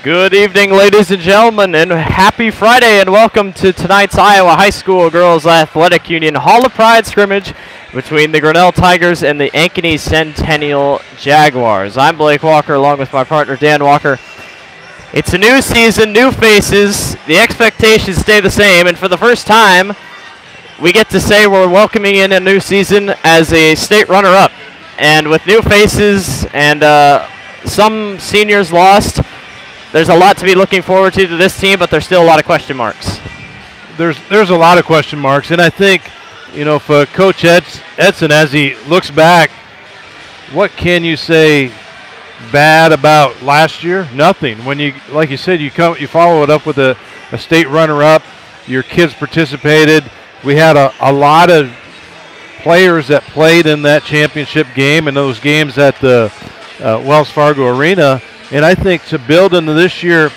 Good evening, ladies and gentlemen, and happy Friday, and welcome to tonight's Iowa High School Girls Athletic Union Hall of Pride scrimmage between the Grinnell Tigers and the Ankeny Centennial Jaguars. I'm Blake Walker along with my partner Dan Walker. It's a new season, new faces. The expectations stay the same, and for the first time, we get to say we're welcoming in a new season as a state runner-up. And with new faces and some seniors lost, there's a lot to be looking forward to this team, but there's still a lot of question marks. There's a lot of question marks, and I think, for Coach Edson, as he looks back, what can you say bad about last year? Nothing. When you, like you said, you follow it up with a state runner-up. Your kids participated. We had a lot of players that played in that championship game and those games at the Wells Fargo Arena. And I think to build into this year,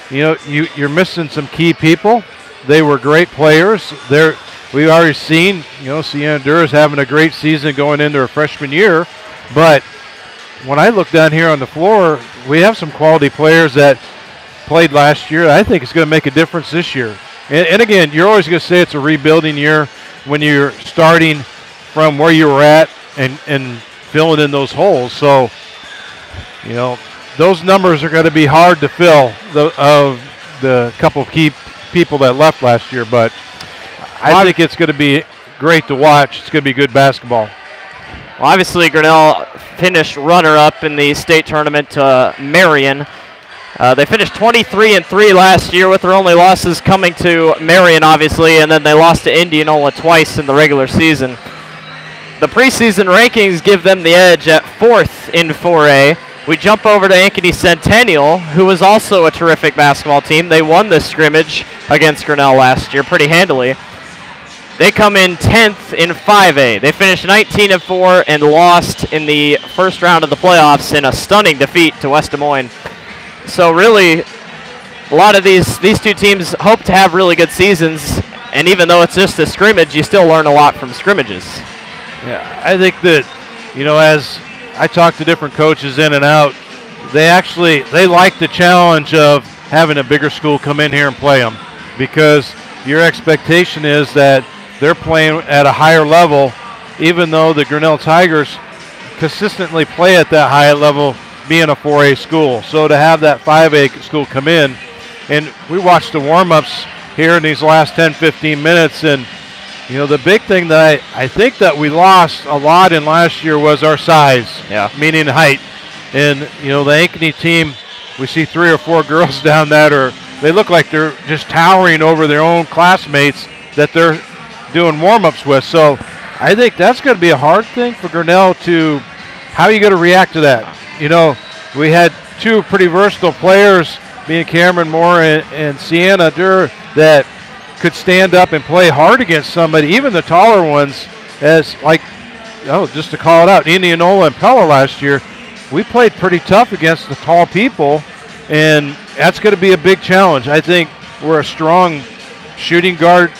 you're missing some key people. They were great players. We've already seen, Sienna Durr is having a great season going into her freshman year. But when I look down here on the floor, we have some quality players that played last year. I think it's going to make a difference this year. And again, you're always going to say it's a rebuilding year when you're starting from where you were at and filling in those holes. So, those numbers are going to be hard to fill of the couple of key people that left last year, but I think it's going to be great to watch. It's going to be good basketball. Well, obviously, Grinnell finished runner-up in the state tournament to Marion. They finished 23-3 last year, with their only losses coming to Marion, obviously, and then they lost to Indianola twice in the regular season. The preseason rankings give them the edge at 4th in 4A. We jump over to Ankeny Centennial, who was also a terrific basketball team. They won the scrimmage against Grinnell last year pretty handily. They come in 10th in 5A. They finished 19-4 and lost in the first round of the playoffs in a stunning defeat to West Des Moines. So really, a lot of these two teams hope to have really good seasons, and even though it's just a scrimmage, you still learn a lot from scrimmages. Yeah, I think that, as I talk to different coaches in and out, they like the challenge of having a bigger school come in here and play them, because your expectation is that they're playing at a higher level, even though the Grinnell Tigers consistently play at that high level, being a 4A school. So to have that 5A school come in, and we watched the warm-ups here in these last 10-15 minutes, and the big thing that I think that we lost a lot in last year was our size, meaning height. And, the Ankeny team, we see 3 or 4 girls down that they look like they're just towering over their own classmates that they're doing warm-ups with. So I think that's going to be a hard thing for Grinnell how are you going to react to that? We had 2 pretty versatile players, being Cameron Moore and Sienna Durr, that could stand up and play hard against somebody, even the taller ones, just to call it out, Indianola and Pella last year, we played pretty tough against the tall people, and that's going to be a big challenge. I think we're a strong shooting guard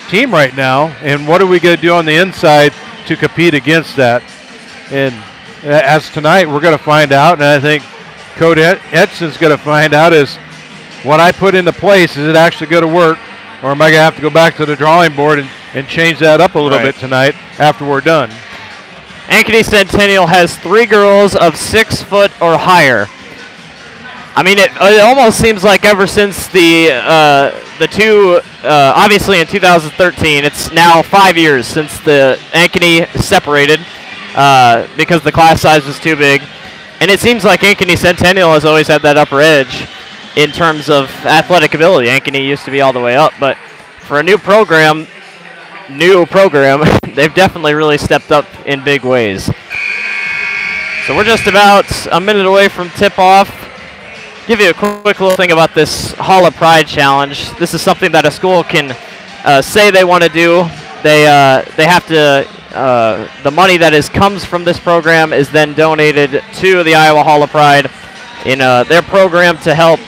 team right now, and what are we going to do on the inside to compete against that? And as tonight, we're going to find out, and I think Coach Edson's going to find out is what I put into place, is it actually going to work? Or am I going to have to go back to the drawing board and change that up a little bit tonight after we're done? Ankeny Centennial has 3 girls of 6 foot or higher. I mean, it almost seems like ever since the two, obviously in 2013, it's now 5 years since the Ankeny separated because the class size was too big. And it seems like Ankeny Centennial has always had that upper edge in terms of athletic ability. Ankeny used to be all the way up, but for a new program, they've definitely really stepped up in big ways. So we're just about a minute away from tip-off. Give you a quick little thing about this Hall of Pride Challenge. This is something that a school can say they want to do. They have to, the money that comes from this program is then donated to the Iowa Hall of Pride in their program to help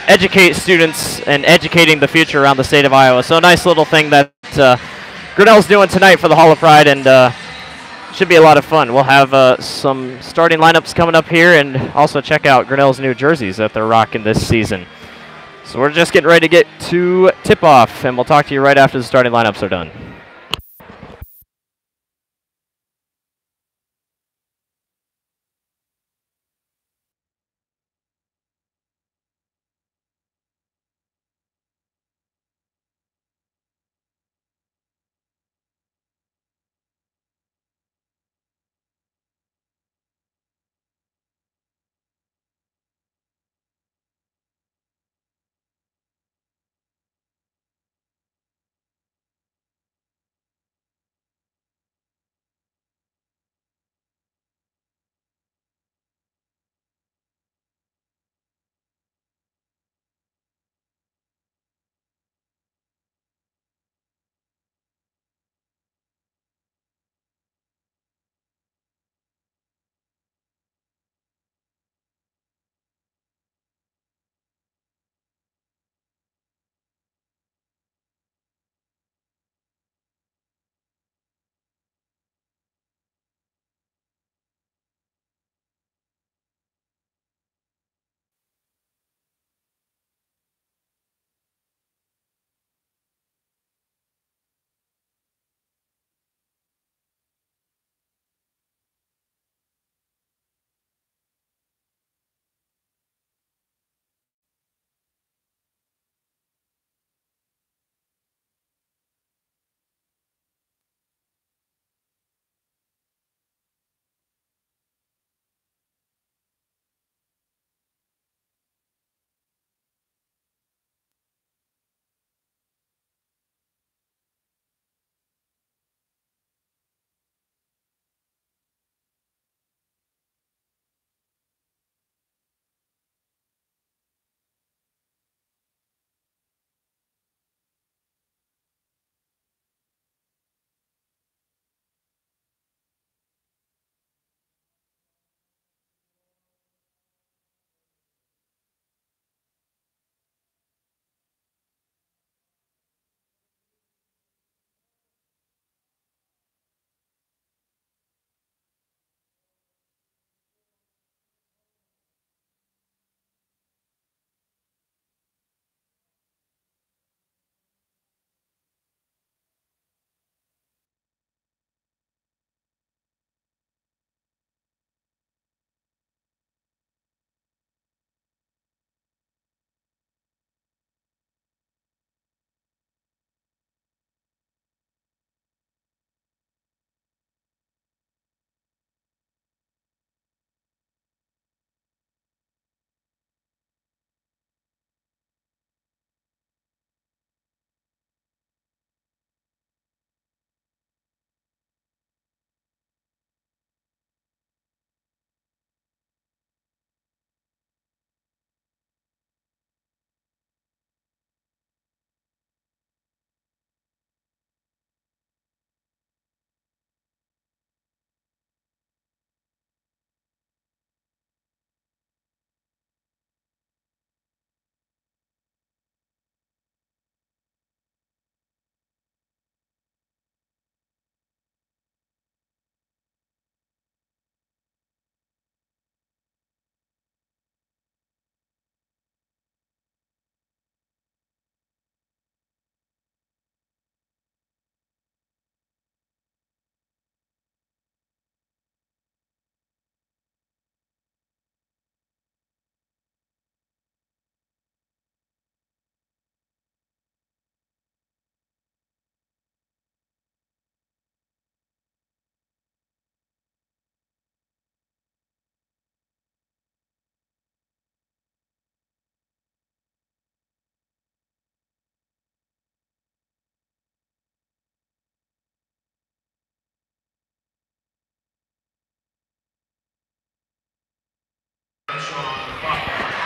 educate students and educating the future around the state of Iowa. So a nice little thing that Grinnell's doing tonight for the Hall of Pride, and should be a lot of fun. We'll have some starting lineups coming up here, and also check out Grinnell's new jerseys that they're rocking this season. So we're just getting ready to get to tip-off, and we'll talk to you right after the starting lineups are done.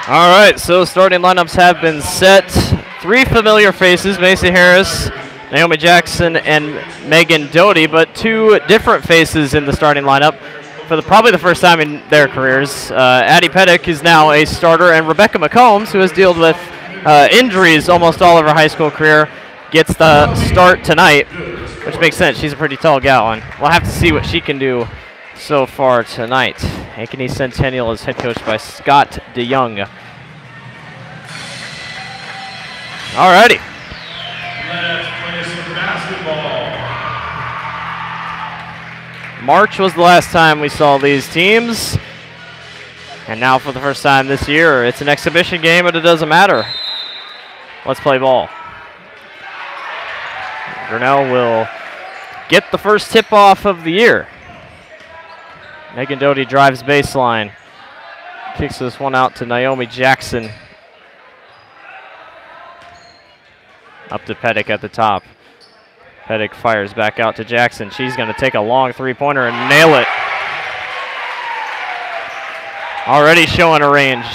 All right, so starting lineups have been set. 3 familiar faces, Macy Harris, Naomi Jackson, and Megan Doty, but 2 different faces in the starting lineup for probably the first time in their careers. Addie Pettick is now a starter, and Rebecca McCombs, who has dealt with injuries almost all of her high school career, gets the start tonight. which makes sense. She's a pretty tall gal, and we'll have to see what she can do so far tonight. Ankeny Centennial is head coached by Scott DeYoung. Alrighty. Let's play some basketball. March was the last time we saw these teams. And now for the first time this year, it's an exhibition game, but it doesn't matter. Let's play ball. Grinnell will get the first tip-off of the year. Megan Doty drives baseline. Kicks this one out to Naomi Jackson. Up to Pettick at the top. Pettick fires back out to Jackson. She's going to take a long three-pointer and nail it. Already showing her range.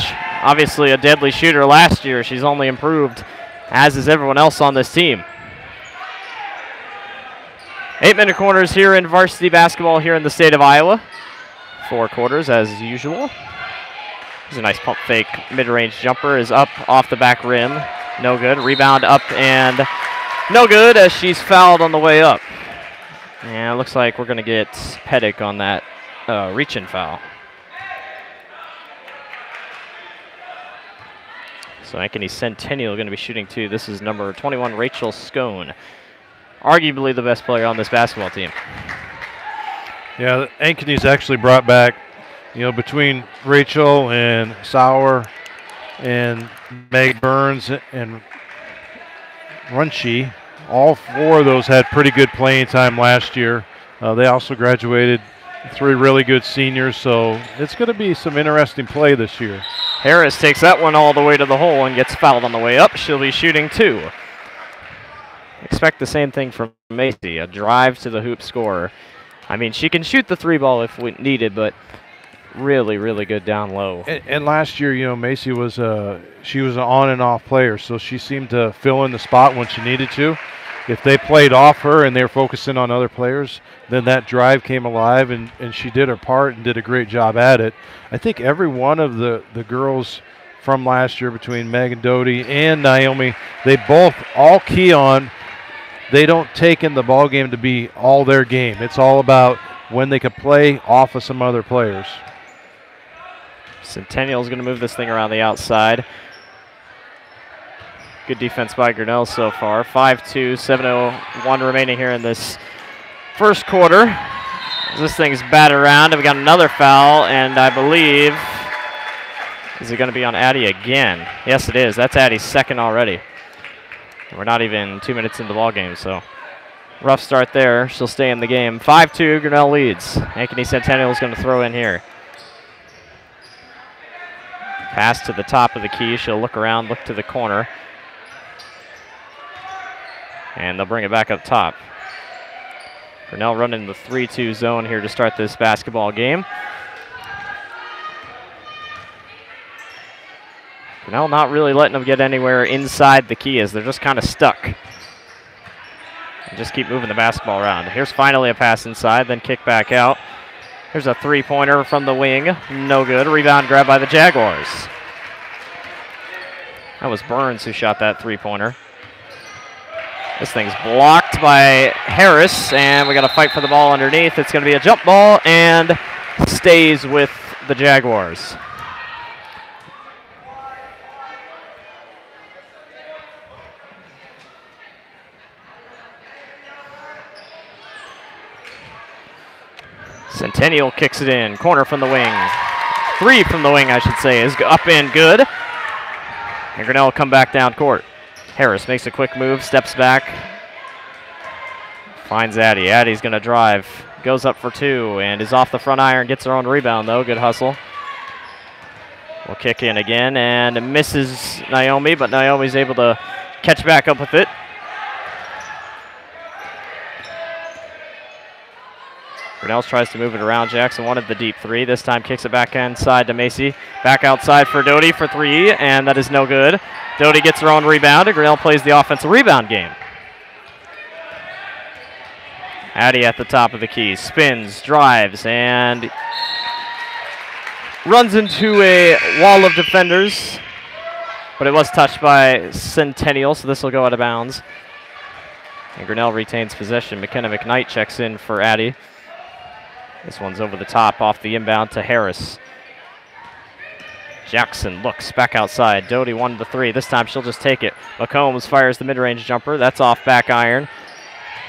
Obviously a deadly shooter last year. She's only improved, as is everyone else on this team. 8-minute quarters here in varsity basketball here in the state of Iowa. 4 quarters as usual. There's a nice pump fake. Mid-range jumper is up off the back rim. No good. Rebound up and no good as she's fouled on the way up. And it looks like we're going to get Pettick on that reach-in foul. So Ankeny Centennial going to be shooting 2. This is number 21, Rachel Scone. Arguably the best player on this basketball team. Yeah, Ankeny's actually brought back, between Rachel and Sauer and Meg Burns and Runshie, all 4 of those had pretty good playing time last year. They also graduated 3 really good seniors, so it's going to be some interesting play this year. Harris takes that one all the way to the hole and gets fouled on the way up. She'll be shooting 2. Expect the same thing from Macy, a drive to the hoop scorer. I mean, she can shoot the 3 ball if we needed, but really, really good down low. And last year, Macy was she was an on and off player, so she seemed to fill in the spot when she needed to. If they played off her and they were focusing on other players, then that drive came alive, and she did her part and did a great job at it. I think every one of the girls from last year, between Megan Doty and Naomi, they both all key on. They don't take in the ball game to be all their game. It's all about when they could play off of some other players. Centennial is going to move this thing around the outside. Good defense by Grinnell so far. 5-2, 7:01 remaining here in this first quarter. This thing's batted around, and we got another foul, and I believe, is it going to be on Addie again? Yes, it is. That's Addie's second already. We're not even 2 minutes into the ball game, so rough start there. She'll stay in the game. 5-2, Grinnell leads. Ankeny Centennial is going to throw in here. Pass to the top of the key. She'll look around, look to the corner. And they'll bring it back up top. Grinnell running the 3-2 zone here to start this basketball game. Grinnell not really letting them get anywhere inside the key as they're just kind of stuck. And just keep moving the basketball around. Here's finally a pass inside, then kick back out. Here's a 3-pointer from the wing. No good. Rebound grab by the Jaguars. That was Burns who shot that 3-pointer. This thing's blocked by Harris, and we got to fight for the ball underneath. It's going to be a jump ball and stays with the Jaguars. Centennial kicks it in. Corner from the wing. 3 from the wing, I should say, is up and good. And Grinnell will come back down court. Harris makes a quick move, steps back. Finds Addie. Addie's going to drive. Goes up for 2 and is off the front iron. Gets her own rebound, though. Good hustle. Will kick in again and misses Naomi, but Naomi's able to catch back up with it. Grinnell tries to move it around. Jackson wanted the deep 3. This time kicks it back inside to Macy. Back outside for Doty for 3, and that is no good. Doty gets her own rebound, and Grinnell plays the offensive rebound game. Addie at the top of the key. Spins, drives, and runs into a wall of defenders. But it was touched by Centennial, so this will go out of bounds. And Grinnell retains possession. McKenna McKnight checks in for Addy. This one's over the top off the inbound to Harris. Jackson looks back outside. Doty 1-3. This time she'll just take it. McCombs fires the mid-range jumper. That's off back iron.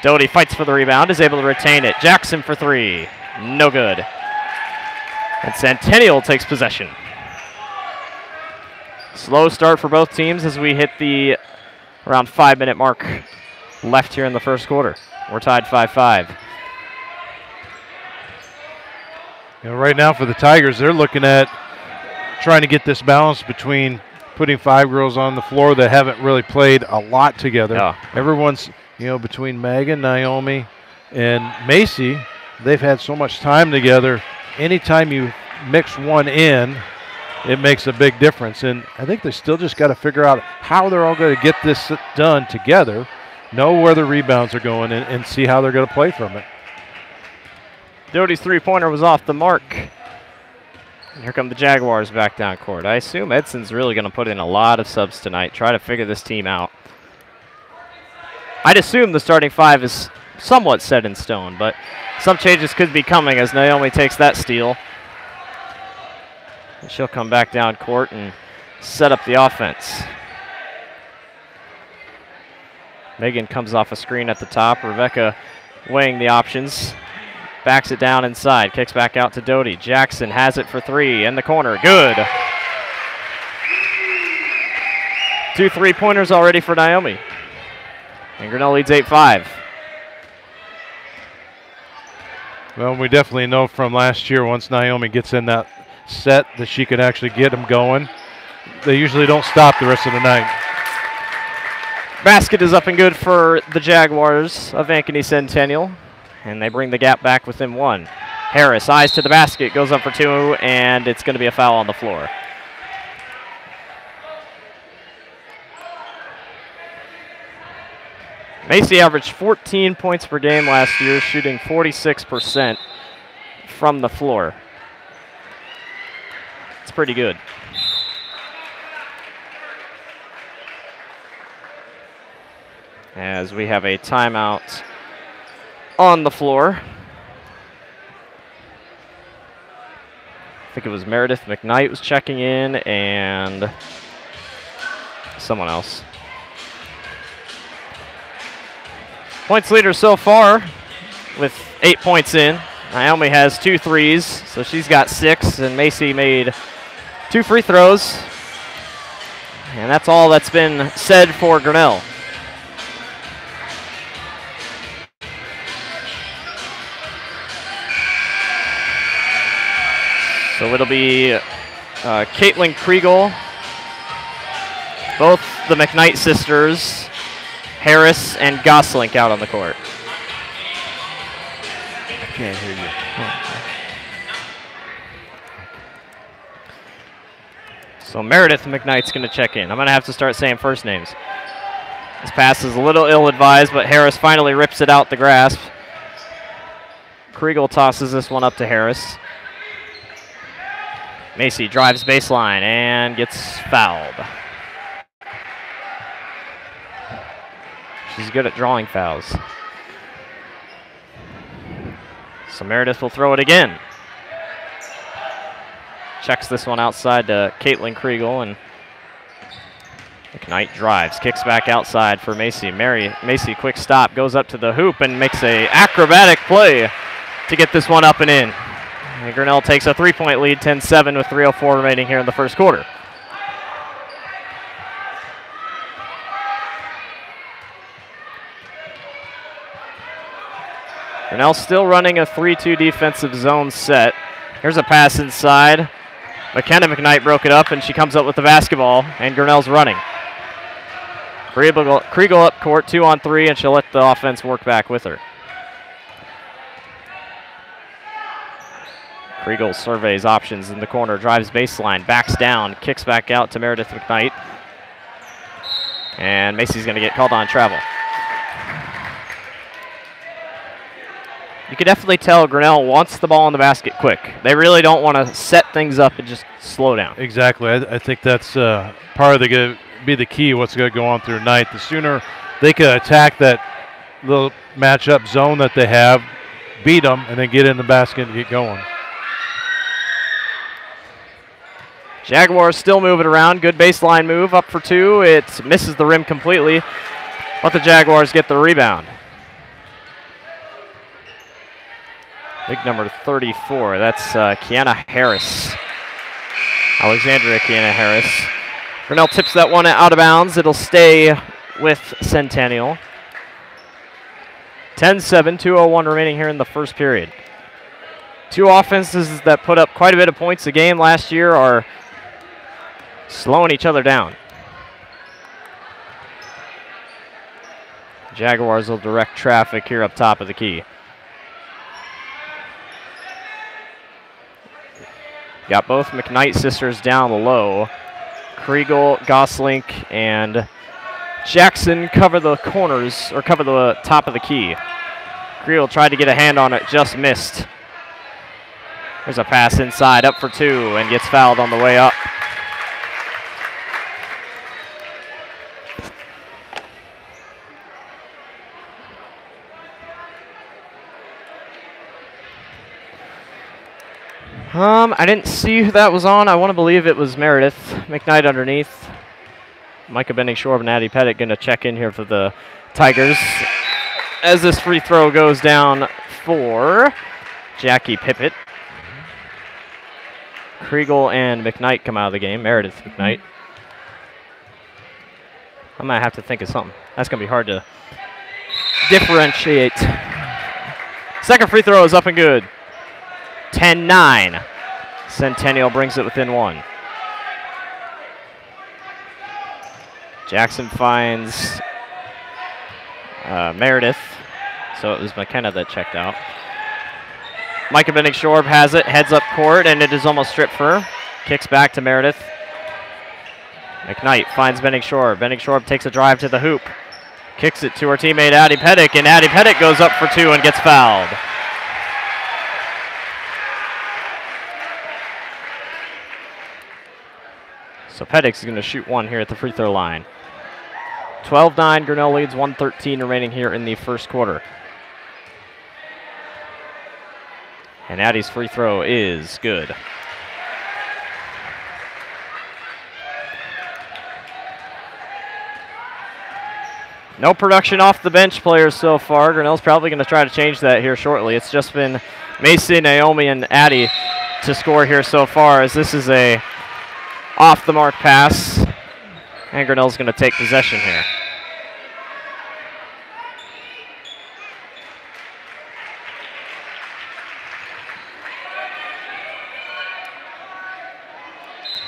Doty fights for the rebound, is able to retain it. Jackson for 3. No good. And Centennial takes possession. Slow start for both teams as we hit the around 5-minute mark left here in the first quarter. We're tied 5-5. Right now for the Tigers, they're looking at trying to get this balance between putting 5 girls on the floor that haven't really played a lot together. Yeah. Everyone's, between Megan, Naomi, and Macy, they've had so much time together. Anytime you mix one in, it makes a big difference. And I think they still just got to figure out how they're all going to get this done together, know where the rebounds are going, and see how they're going to play from it. Doty's three-pointer was off the mark. And here come the Jaguars back down court. I assume Edson's really going to put in a lot of subs tonight, try to figure this team out. I'd assume the starting 5 is somewhat set in stone, but some changes could be coming as Naomi takes that steal. And she'll come back down court and set up the offense. Megan comes off a screen at the top. Rebecca weighing the options. Backs it down inside, kicks back out to Doty. Jackson has it for 3 in the corner. Good. 2 3-pointers already for Naomi. And Grinnell leads 8-5. Well, we definitely know from last year once Naomi gets in that set that she could actually get them going. They usually don't stop the rest of the night. Basket is up and good for the Jaguars of Ankeny Centennial. And they bring the gap back within 1. Harris, eyes to the basket, goes up for 2, and it's going to be a foul on the floor. Macy averaged 14 points per game last year, shooting 46% from the floor. It's pretty good. As we have a timeout on the floor. I think it was Meredith McKnight was checking in and someone else. Points leader so far with 8 points in. Naomi has 2 threes, so she's got 6, and Macy made 2 free throws. And that's all that's been said for Grinnell. So it'll be Caitlin Kriegel, both the McKnight sisters, Harris and Gosselink out on the court. I can't hear you. So Meredith McKnight's going to check in. I'm going to have to start saying first names. This pass is a little ill-advised, but Harris finally rips it out the grasp. Kriegel tosses this one up to Harris. Macy drives baseline and gets fouled. She's good at drawing fouls. So Meredith will throw it again. Checks this one outside to Caitlin Kriegel, and McKnight drives, kicks back outside for Macy. Macy, quick stop, goes up to the hoop and makes a acrobatic play to get this one up and in. And Grinnell takes a 3-point lead, 10-7 with 3:04 remaining here in the first quarter. Grinnell still running a 3-2 defensive zone set. Here's a pass inside. McKenna McKnight broke it up, and she comes up with the basketball, and Grinnell's running. Kriegel up court, 2-on-3, and she'll let the offense work back with her. Kriegel surveys options in the corner, drives baseline, backs down, kicks back out to Meredith McKnight. And Macy's going to get called on travel. You can definitely tell Grinnell wants the ball in the basket quick. They really don't want to set things up and just slow down. Exactly. I think that's part of the key, what's going to go on through the night. The sooner they can attack that little matchup zone that they have, beat them, and then get in the basket and get going. Jaguars still moving around. Good baseline move, up for two. It misses the rim completely, but the Jaguars get the rebound. Big number 34, that's Kiana Harris. Alexandria Kiana Harris. Grinnell tips that one out of bounds. It'll stay with Centennial. 10-7, 2:01 remaining here in the first period. Two offenses that put up quite a bit of points a game last year are slowing each other down. Jaguars will direct traffic here up top of the key. Got both McKnight sisters down low. Kriegel, Goslink, and Jackson cover the corners, or cover the top of the key. Kriegel tried to get a hand on it, just missed. There's a pass inside, up for two, and gets fouled on the way up. I didn't see who that was on. I want to believe it was Meredith. McKnight underneath. Micah Benning-Shorb and Addie Pettit going to check in here for the Tigers. As this free throw goes down for Jackie Pippett. Kriegel and McKnight come out of the game. Meredith McKnight. I might have to think of something. That's going to be hard to differentiate. Second free throw is up and good. 10-9. Centennial brings it within one. Jackson finds Meredith. So it was McKenna that checked out. Micah Benning-Shorb has it, heads up court, and it is almost stripped for her. Kicks back to Meredith. McKnight finds Benning-Shorb. Benning-Shorb takes a drive to the hoop. Kicks it to her teammate Addie Pettit, and Addie Pettit goes up for two and gets fouled. So Pettit is going to shoot one here at the free throw line. 12-9, Grinnell leads, 1:13 remaining here in the first quarter. And Addie's free throw is good. No production off the bench players so far. Grinnell's probably going to try to change that here shortly. It's just been Macy, Naomi, and Addie to score here so far, as this is a off-the-mark pass, and Grinnell's going to take possession here.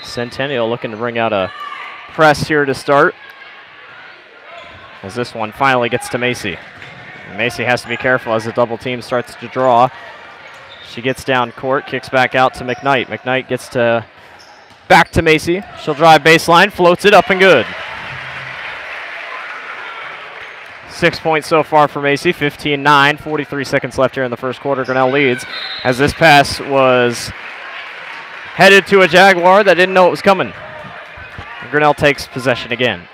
Centennial looking to bring out a press here to start, as this one finally gets to Macy. And Macy has to be careful as the double team starts to draw. She gets down court, kicks back out to McKnight. McKnight gets to back to Macy. She'll drive baseline, floats it up and good. 6 points so far for Macy, 15-9, 43 seconds left here in the first quarter. Grinnell leads, as this pass was headed to a Jaguar that didn't know it was coming. And Grinnell takes possession again.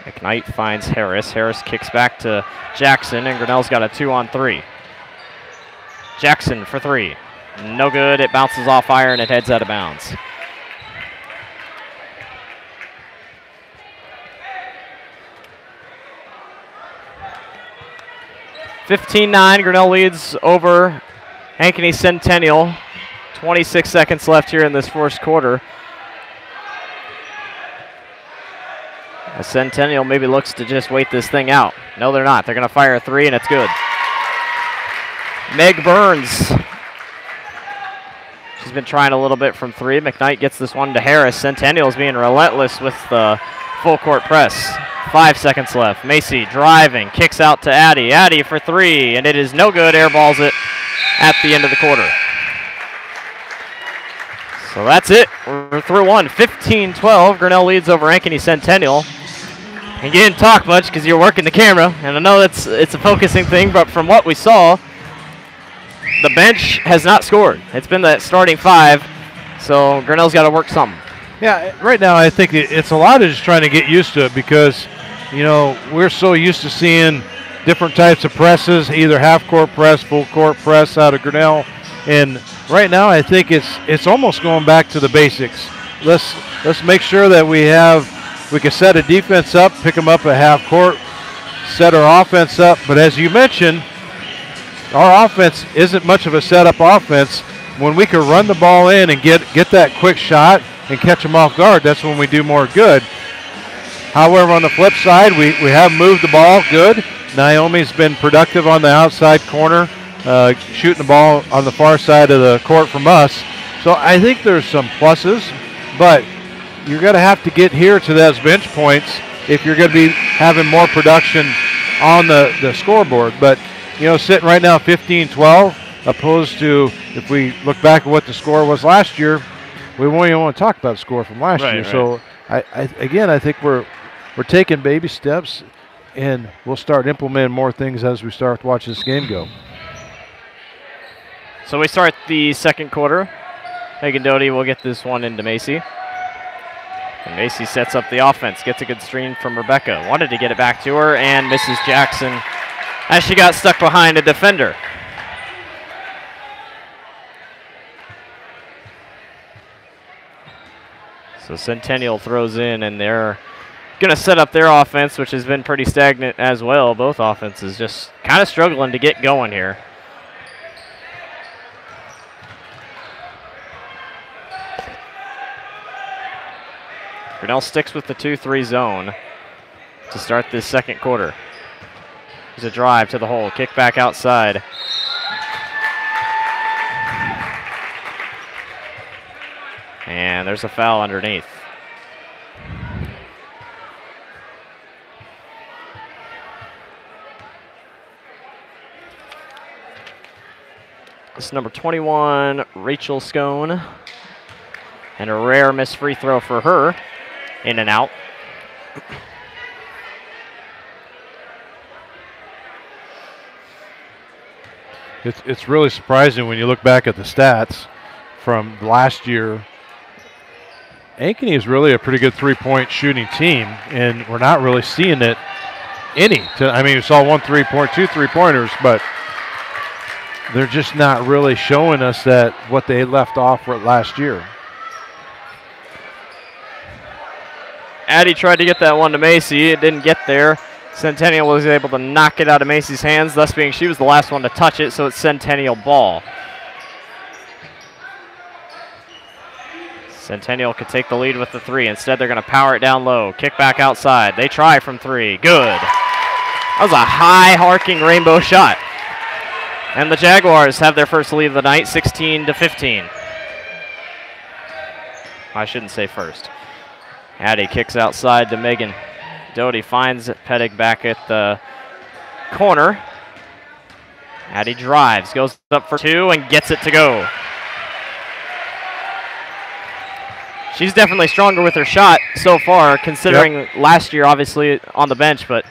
McKnight finds Harris. Harris kicks back to Jackson, and Grinnell's got a 2-on-3. Jackson for three. No good. It bounces off iron. It heads out of bounds. Grinnell leads over Ankeny Centennial. 26 seconds left here in this first quarter. A Centennial maybe looks to just wait this thing out. No, they're not. They're going to fire a three, and it's good. Meg Burns. She's been trying a little bit from three. McKnight gets this one to Harris. Centennial's being relentless with the full court press. 5 seconds left. Macy driving, kicks out to Addie. Addie for three, and it is no good. Airballs it at the end of the quarter. So that's it. We're through one. 15-12. Grinnell leads over Ankeny Centennial. And you didn't talk much because you're working the camera, and I know it's a focusing thing, but from what we saw, the bench has not scored. It's been that starting five, so Grinnell's got to work something. Yeah, right now I think it's a lot of just trying to get used to it because, you know, we're so used to seeing different types of presses, either half-court press, full-court press out of Grinnell. And right now I think it's almost going back to the basics. Let's make sure that we can set a defense up, pick them up at half-court, set our offense up. But as you mentioned, our offense isn't much of a setup offense. When we can run the ball in and get that quick shot and catch them off guard, that's when we do more good. However, on the flip side, we have moved the ball good. Naomi's been productive on the outside corner, shooting the ball on the far side of the court from us. So I think there's some pluses, but you're going to have to get here to those bench points if you're going to be having more production on the scoreboard. But, you know, sitting right now 15-12, opposed to if we look back at what the score was last year, we won't even want to talk about the score from last year. Right. So, I think we're taking baby steps, and we'll start implementing more things as we start watching this game go. So we start the second quarter. Megan Doty will get this one into Macy. And Macy sets up the offense, gets a good screen from Rebecca. Wanted to get it back to her, and misses Jackson as she got stuck behind a defender. So Centennial throws in, and they're going to set up their offense, which has been pretty stagnant as well. Both offenses just kind of struggling to get going here. Grinnell sticks with the 2-3 zone to start this second quarter. There's a drive to the hole, kick back outside. And there's a foul underneath. This is number 21, Rachel Scone. And a rare missed free throw for her. In and out. It's really surprising when you look back at the stats from last year. Ankeny is really a pretty good three-point shooting team, and we're not really seeing it any. I mean, we saw two three-pointers, but they're just not really showing us that what they left off with last year. Addie tried to get that one to Macy. It didn't get there. Centennial was able to knock it out of Macy's hands, thus being she was the last one to touch it, so it's Centennial ball. Centennial could take the lead with the three. Instead, they're going to power it down low. Kick back outside. They try from three. Good. That was a high, arcing rainbow shot. And the Jaguars have their first lead of the night, 16-15. I shouldn't say first. Addie kicks outside to Megan. Doty finds Pedig back at the corner. Addie drives, goes up for two, and gets it to go. She's definitely stronger with her shot so far, considering last year, obviously, on the bench, but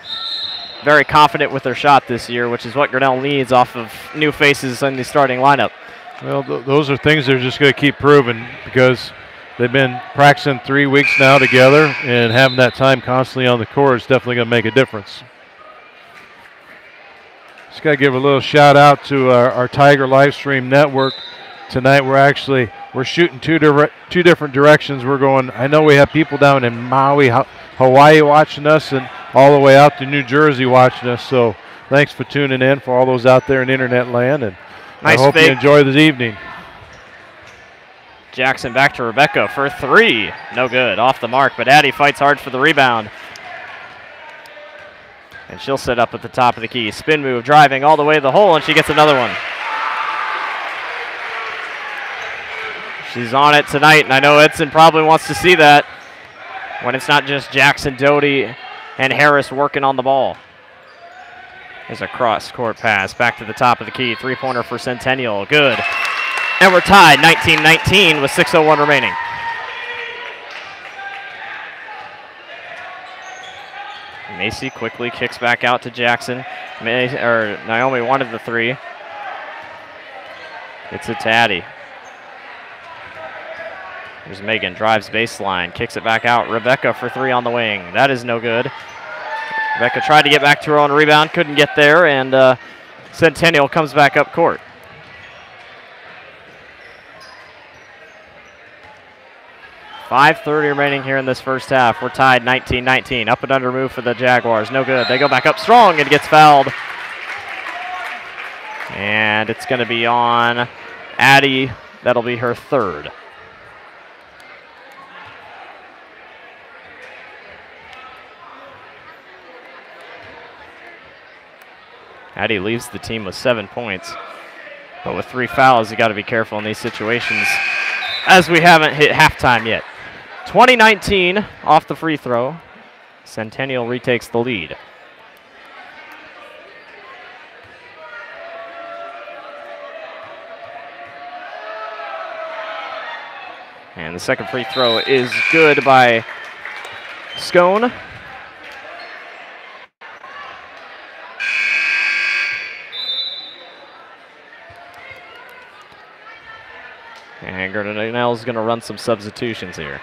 very confident with her shot this year, which is what Grinnell needs off of new faces in the starting lineup. Well, those are things they're just going to keep proving because they've been practicing 3 weeks now together, and having that time constantly on the court is definitely going to make a difference. Just got to give a little shout out to our Tiger Livestream network. Tonight we're shooting two different directions. We're going, I know we have people down in Maui, Hawaii watching us, and all the way out to New Jersey watching us. So thanks for tuning in for all those out there in internet land, and nice I hope you enjoy this evening. Jackson back to Rebecca for three. No good, off the mark, but Addie fights hard for the rebound. And she'll set up at the top of the key. Spin move, driving all the way to the hole, and she gets another one. She's on it tonight, and I know Edson probably wants to see that when it's not just Jackson, Doty, and Harris working on the ball. There's a cross-court pass back to the top of the key. Three-pointer for Centennial, good. And we're tied 19-19 with 6:01 remaining. Macy quickly kicks back out to Jackson. Naomi wanted the three. It's a Addie. There's Megan, drives baseline, kicks it back out. Rebecca for three on the wing. That is no good. Rebecca tried to get back to her own rebound, couldn't get there, and Centennial comes back up court. .5:30 remaining here in this first half. We're tied 19-19. Up and under move for the Jaguars. No good. They go back up strong and gets fouled. And it's going to be on Addie. That'll be her third. Addie leaves the team with 7 points. But with 3 fouls, you got to be careful in these situations, as we haven't hit halftime yet. 20-19 off the free throw. Centennial retakes the lead. And the second free throw is good by Scone. And Grinnell is going to run some substitutions here.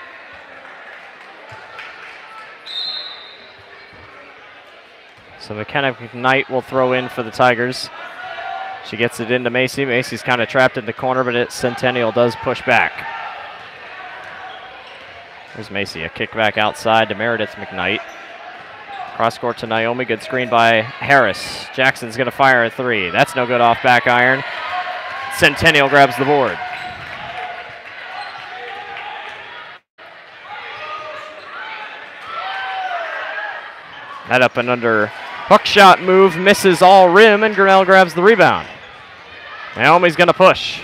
So McKenna-McKnight will throw in for the Tigers. She gets it into Macy. Macy's kind of trapped in the corner, but Centennial does push back. There's Macy, a kick back outside to Meredith McKnight. Cross court to Naomi, good screen by Harris. Jackson's going to fire a three. That's no good off back iron. Centennial grabs the board. That up and under hook shot move misses all rim, and Grinnell grabs the rebound. Naomi's going to push.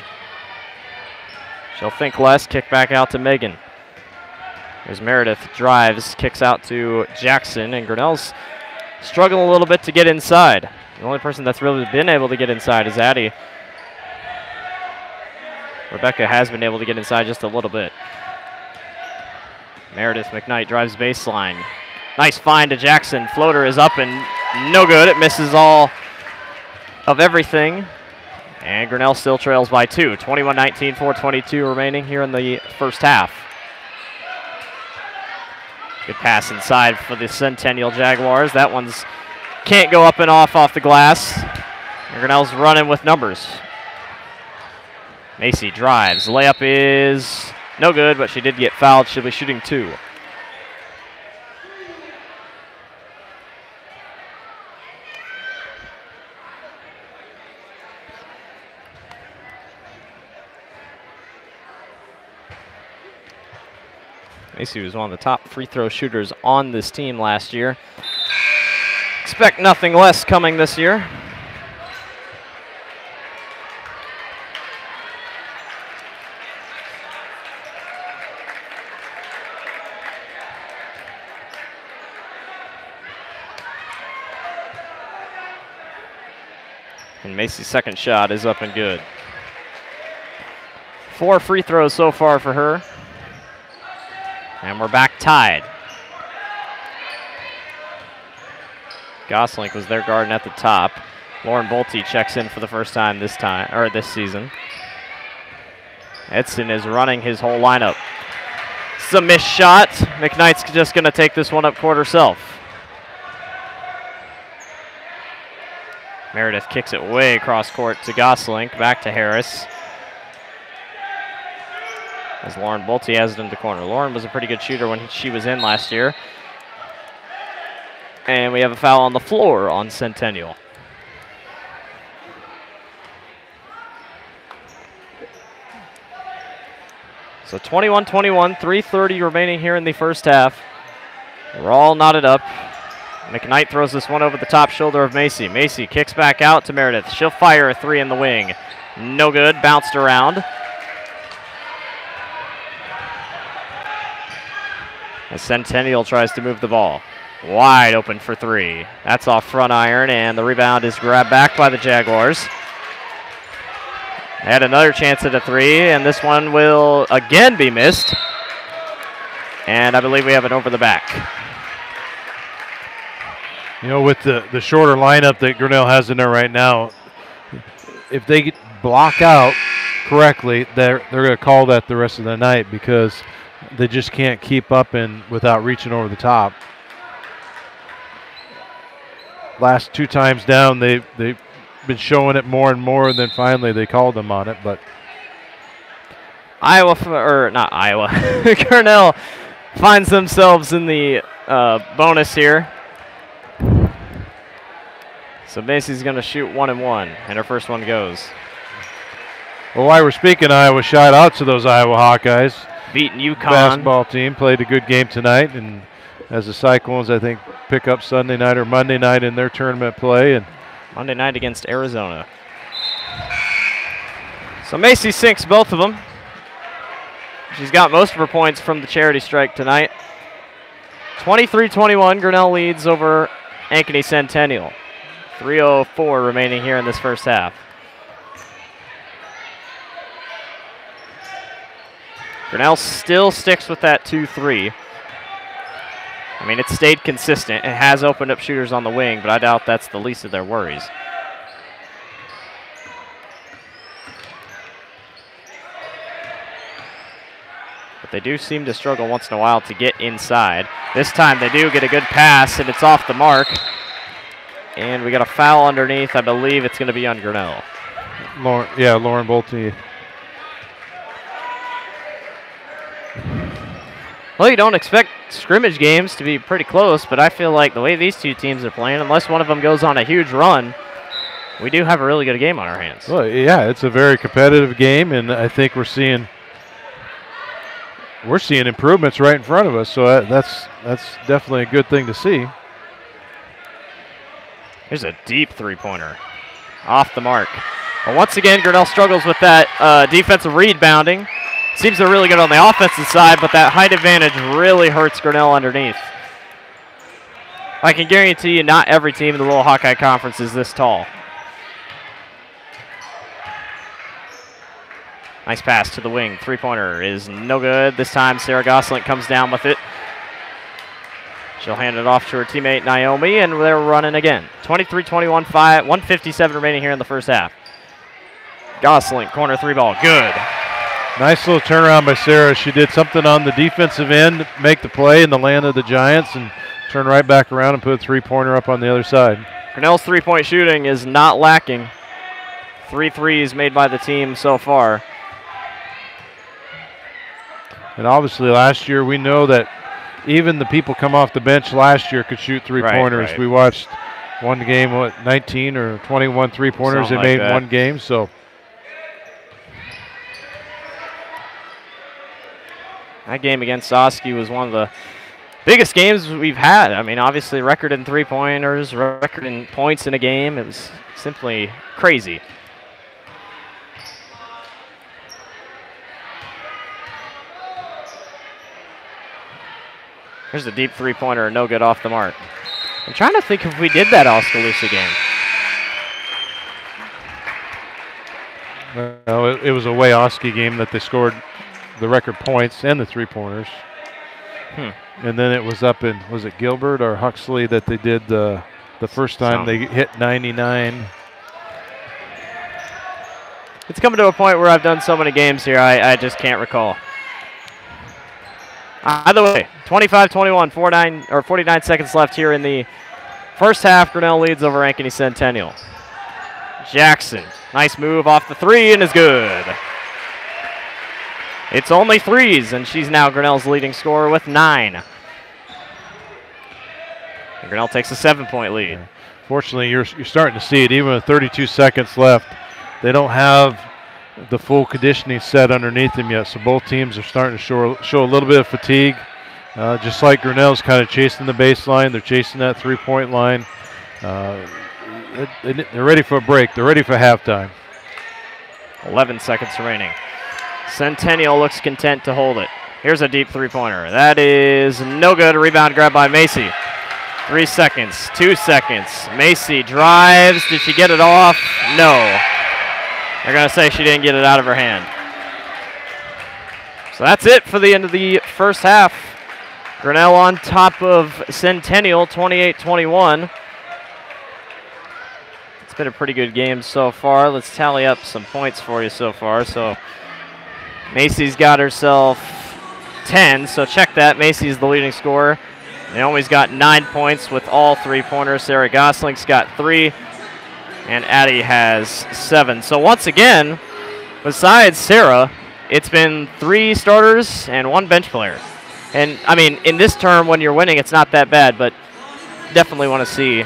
She'll think less, kick back out to Megan. There's Meredith, drives, kicks out to Jackson, and Grinnell's struggling a little bit to get inside. The only person that's really been able to get inside is Addie. Rebecca has been able to get inside just a little bit. Meredith McKnight drives baseline. Nice find to Jackson. Floater is up and no good. It misses all of everything. And Grinnell still trails by 2. 21-19, 4:22 remaining here in the first half. Good pass inside for the Centennial Jaguars. That one's can't go up and off the glass. And Grinnell's running with numbers. Macy drives. Layup is no good, but she did get fouled. She'll be shooting 2. Macy was one of the top free throw shooters on this team last year. Expect nothing less coming this year. And Macy's second shot is up and good. 4 free throws so far for her. And we're back tied. Goslink was their guard at the top. Lauren Bolte checks in for the first time this season. Edson is running his whole lineup. It's a missed shot. McKnight's just going to take this one up court herself. Meredith kicks it way across court to Goslink. Back to Harris. As Lauren Bolte has it in the corner. Lauren was a pretty good shooter when she was in last year. And we have a foul on the floor on Centennial. So 21-21, 3:30 remaining here in the first half. We're all knotted up. McKnight throws this one over the top shoulder of Macy. Macy kicks back out to Meredith. She'll fire a 3 in the wing. No good, bounced around. As Centennial tries to move the ball. Wide open for 3. That's off front iron, and the rebound is grabbed back by the Jaguars. They had another chance at a 3, and this one will again be missed. And I believe we have it over the back. You know, with the shorter lineup that Grinnell has in there right now, if they block out correctly, they're going to call that the rest of the night because they just can't keep up without reaching over the top. Last 2 times down, they've been showing it more and more, and then finally they called them on it. But Grinnell finds themselves in the bonus here. So Macy's going to shoot 1 and 1, and her first one goes. Well, while we're speaking Iowa, shout out to those Iowa Hawkeyes. Beating UConn. Basketball team played a good game tonight, and as the Cyclones, I think, pick up Sunday night or Monday night in their tournament play. And Monday night against Arizona. So Macy sinks both of them. She's got most of her points from the charity strike tonight. 23-21, Grinnell leads over Ankeny Centennial. 3:04 remaining here in this first half. Grinnell still sticks with that 2-3. I mean, it's stayed consistent. It has opened up shooters on the wing, but I doubt that's the least of their worries. But they do seem to struggle once in a while to get inside. This time they do get a good pass, and it's off the mark. And we got a foul underneath. I believe it's going to be on Grinnell. Lauren Bolte. Well, you don't expect scrimmage games to be pretty close, but I feel like the way these two teams are playing, unless one of them goes on a huge run, we do have a really good game on our hands. Well, yeah, it's a very competitive game, and I think we're seeing improvements right in front of us, so that's definitely a good thing to see. Here's a deep three-pointer. Off the mark. But once again, Grinnell struggles with that defensive rebounding. Seems they're really good on the offensive side, but that height advantage really hurts Grinnell underneath. I can guarantee you not every team in the Little Hawkeye Conference is this tall. Nice pass to the wing. Three-pointer is no good. This time Sarah Gosselin comes down with it. She'll hand it off to her teammate Naomi, and they're running again. 23-21, 1:57 remaining here in the first half. Gosselin, corner three ball, good. Nice little turnaround by Sarah. She did something on the defensive end, make the play in the land of the Giants, and turn right back around and put a three-pointer up on the other side. Grinnell's three-point shooting is not lacking. 3 threes made by the team so far. And obviously last year we know that even the people come off the bench last year could shoot three-pointers. Right. We watched one game, 19 or 21 three-pointers they made in one game. So that game against Oski was one of the biggest games we've had. I mean, obviously record in three-pointers, record in points in a game. It was simply crazy. Here's a deep three-pointer, no good off the mark. I'm trying to think if we did that Oskaloosa game. No, it was a way Oski game that they scored the record points and the three-pointers. And then it was up in, was it Gilbert or Huxley that they did the first time they hit 99. It's coming to a point where I've done so many games here, I just can't recall. Either way, 25-21, 49 seconds left here in the first half. Grinnell leads over Ankeny Centennial. Jackson, nice move off the three and is good. It's only threes, and she's now Grinnell's leading scorer with 9. And Grinnell takes a 7-point lead. Fortunately, you're starting to see it even with 32 seconds left. They don't have the full conditioning set underneath them yet, so both teams are starting to show a little bit of fatigue. Just like Grinnell's kind of chasing the baseline, they're chasing that three-point line. They're ready for a break. They're ready for halftime. 11 seconds remaining. Centennial looks content to hold it. Here's a deep three-pointer. That is no good. A rebound grab by Macy. 3 seconds, 2 seconds. Macy drives. Did she get it off? No. They're going to say she didn't get it out of her hand. So that's it for the end of the first half. Grinnell on top of Centennial, 28-21. It's been a pretty good game so far. Let's tally up some points for you so far. So Macy's got herself 10, so check that. Macy's the leading scorer. Naomi's got 9 points with all three-pointers. Sarah Gosling's got 3, and Addie has 7. So once again, besides Sarah, it's been 3 starters and 1 bench player. And, I mean, in this term, when you're winning, it's not that bad, but definitely want to see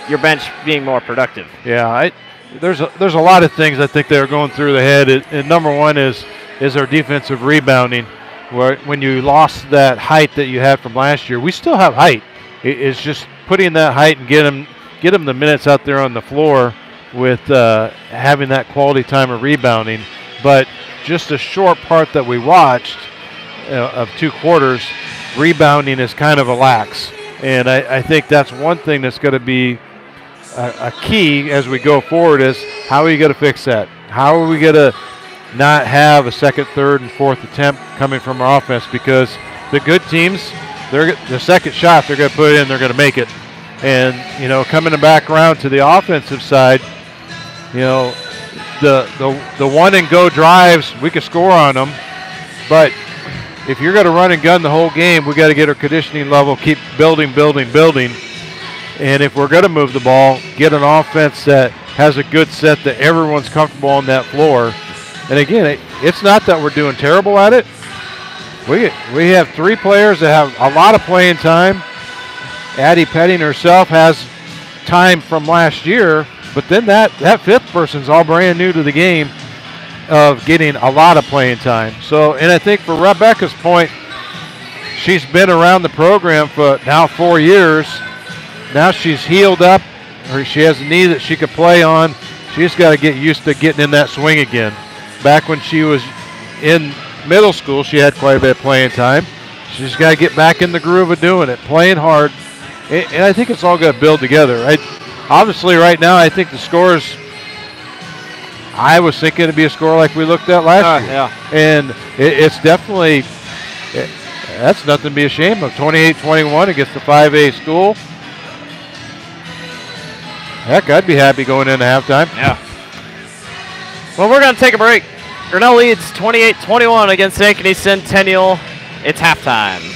your bench being more productive. Yeah, there's a lot of things I think that are going through the head. And number one is our defensive rebounding. Where when you lost that height that you had from last year, we still have height. It's just putting that height and get them the minutes out there on the floor with having that quality time of rebounding. But just a short part that we watched of 2 quarters, rebounding is kind of a lax. And I think that's one thing that's going to be a key as we go forward is how are you going to fix that? How are we going to not have a second, third, and fourth attempt coming from our offense? Because the good teams, the second shot they're going to put in, they're going to make it. And, coming back around to the offensive side, the one-and-go drives, we can score on them. But if you're going to run and gun the whole game, we got to get our conditioning level, keep building. And if we're going to move the ball, get an offense that has a good set that everyone's comfortable on that floor. And again, it's not that we're doing terrible at it. We have 3 players that have a lot of playing time. Addie Petting herself has time from last year, but then that 5th person's all brand new to the game of getting a lot of playing time. So, and I think for Rebecca's point, she's been around the program for now 4 years. Now she's healed up, or she has a knee that she could play on. She's got to get used to getting in that swing again. Back when she was in middle school, she had quite a bit of playing time. She's got to get back in the groove of doing it, playing hard. And I think it's all going to build together. Obviously, right now, I think the scores, I was thinking it'd be a score like we looked at last year. Yeah. And it's definitely, that's nothing to be ashamed of. 28-21 against the 5A school. Heck, I'd be happy going into halftime. Yeah. Well, we're going to take a break. Grinnell leads 28-21 against Ankeny Centennial. It's halftime.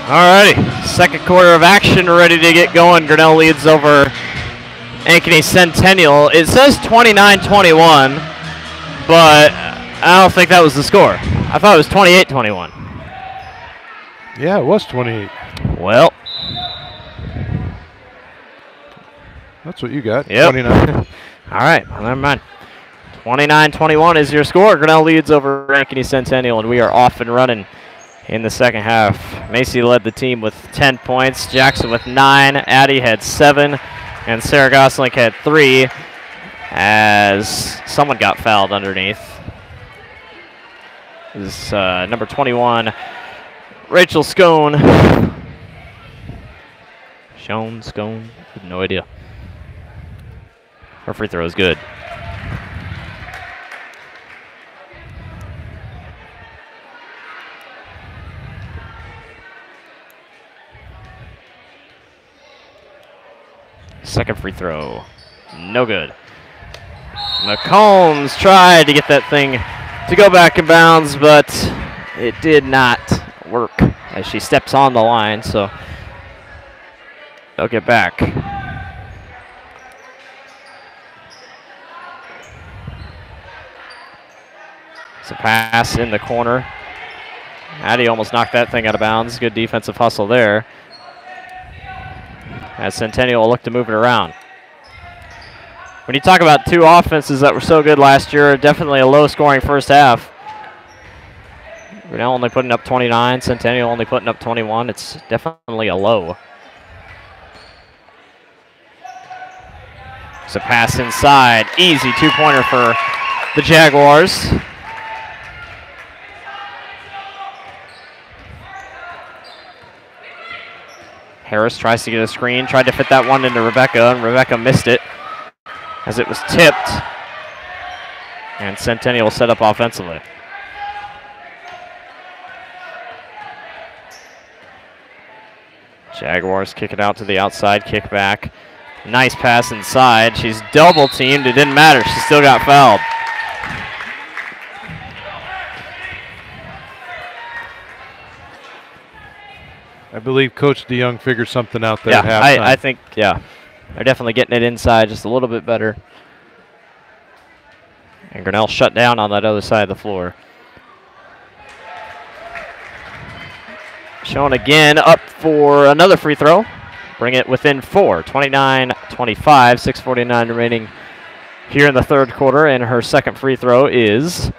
Alrighty, second quarter of action ready to get going. Grinnell leads over Ankeny Centennial. It says 29-21, but I don't think that was the score. I thought it was 28-21. Yeah, it was 28. Well, that's what you got. Yep. 29. All right, well, never mind. 29-21 is your score. Grinnell leads over Ankeny Centennial, and we are off and running in the second half. Macy led the team with 10 points. Jackson with 9. Addie had 7. And Sarah Gosling had 3 as someone got fouled underneath. This is number 21, Rachel Scone. Scone, no idea. Her free throw is good. Second free throw, no good. McCombs tried to get that thing to go back in bounds, but it did not work as she steps on the line, so they'll get back. It's a pass in the corner. Addie almost knocked that thing out of bounds. Good defensive hustle there, as Centennial will look to move it around. When you talk about two offenses that were so good last year, definitely a low-scoring first half. We're now only putting up 29, Centennial only putting up 21. It's definitely a low. It's a pass inside. Easy two-pointer for the Jaguars. Harris tries to get a screen, tried to fit that one into Rebecca, and Rebecca missed it as it was tipped. And Centennial set up offensively. Jaguars kick it out to the outside, kick back. Nice pass inside. She's double teamed. It didn't matter. She still got fouled. I believe Coach DeYoung figured something out there Yeah, at halftime. I think, yeah. They're definitely getting it inside just a little bit better. And Grinnell shut down on that other side of the floor. Shown again, up for another free throw. Bring it within 4, 29-25, 6:49 remaining here in the third quarter, and her second free throw is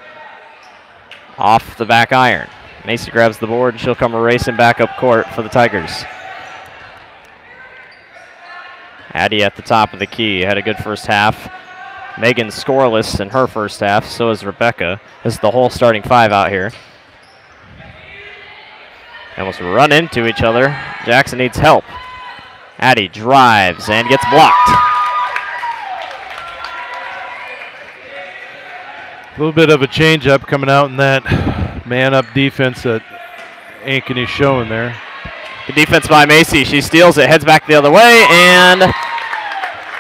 off the back iron. Macy grabs the board, and she'll come racing back up court for the Tigers. Addie at the top of the key, had a good first half. Megan scoreless in her first half, so is Rebecca. This is the whole starting 5 out here. They almost run into each other. Jackson needs help. Addie drives and gets blocked. A little bit of a change-up coming out in that man-up defense that Ankeny's showing there. Good defense by Macy. She steals it, heads back the other way, and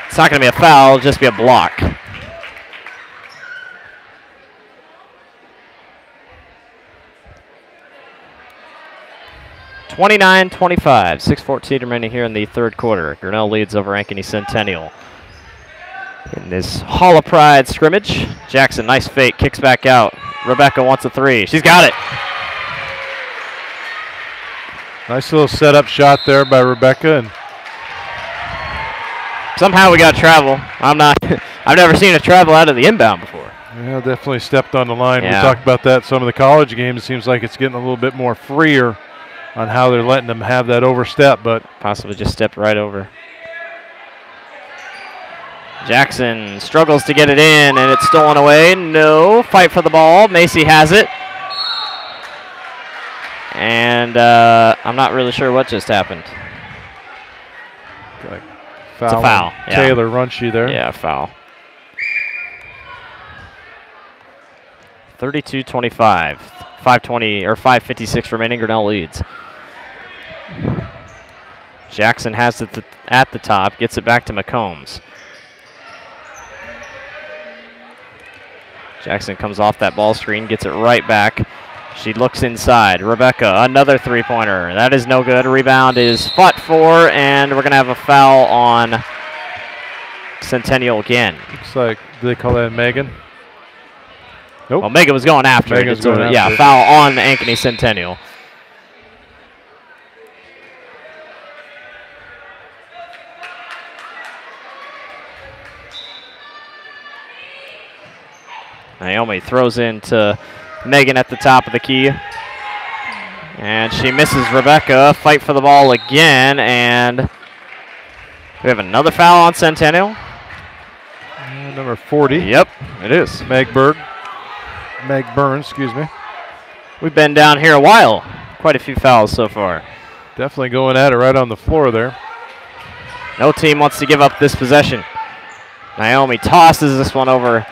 it's not going to be a foul, it'll just be a block. (29-25), 6:14 remaining here in the third quarter. Grinnell leads over Ankeny Centennial in this Hall of Pride scrimmage. Jackson, nice fake, kicks back out. Rebecca wants a 3. She's got it. Nice little setup shot there by Rebecca, and somehow we got travel. I've never seen a travel out of the inbound before. yeah, definitely stepped on the line. Yeah. We talked about that in some of the college games. It seems like it's getting a little bit more freer on how they're letting them have that overstep, but Possibly just stepped right over. Jackson struggles to get it in, and it's stolen away. No, fight for the ball. Macy has it. And I'm not really sure what just happened. like It's a foul. Yeah. Taylor Runchy there. Yeah, foul. 32-25. 5:56 remaining. Grinnell leads. Jackson has it at the top, gets it back to McCombs. Jackson comes off that ball screen, gets it right back She looks inside. Rebecca, another three-pointer. That is no good. Rebound is fought for, and we're going to have a foul on Centennial again. Looks like, do they call that Megan? Nope. Well, Megan was going after Megan's it. going after yeah, it. foul on Ankeny Centennial. Naomi throws into Megan at the top of the key. And she misses Rebecca. Fight for the ball again. And we have another foul on Centennial. Number 40. Yep, it is. Meg Burns, excuse me. We've been down here a while. Quite a few fouls so far. Definitely going at it right on the floor there. No team wants to give up this possession. Naomi tosses this one over,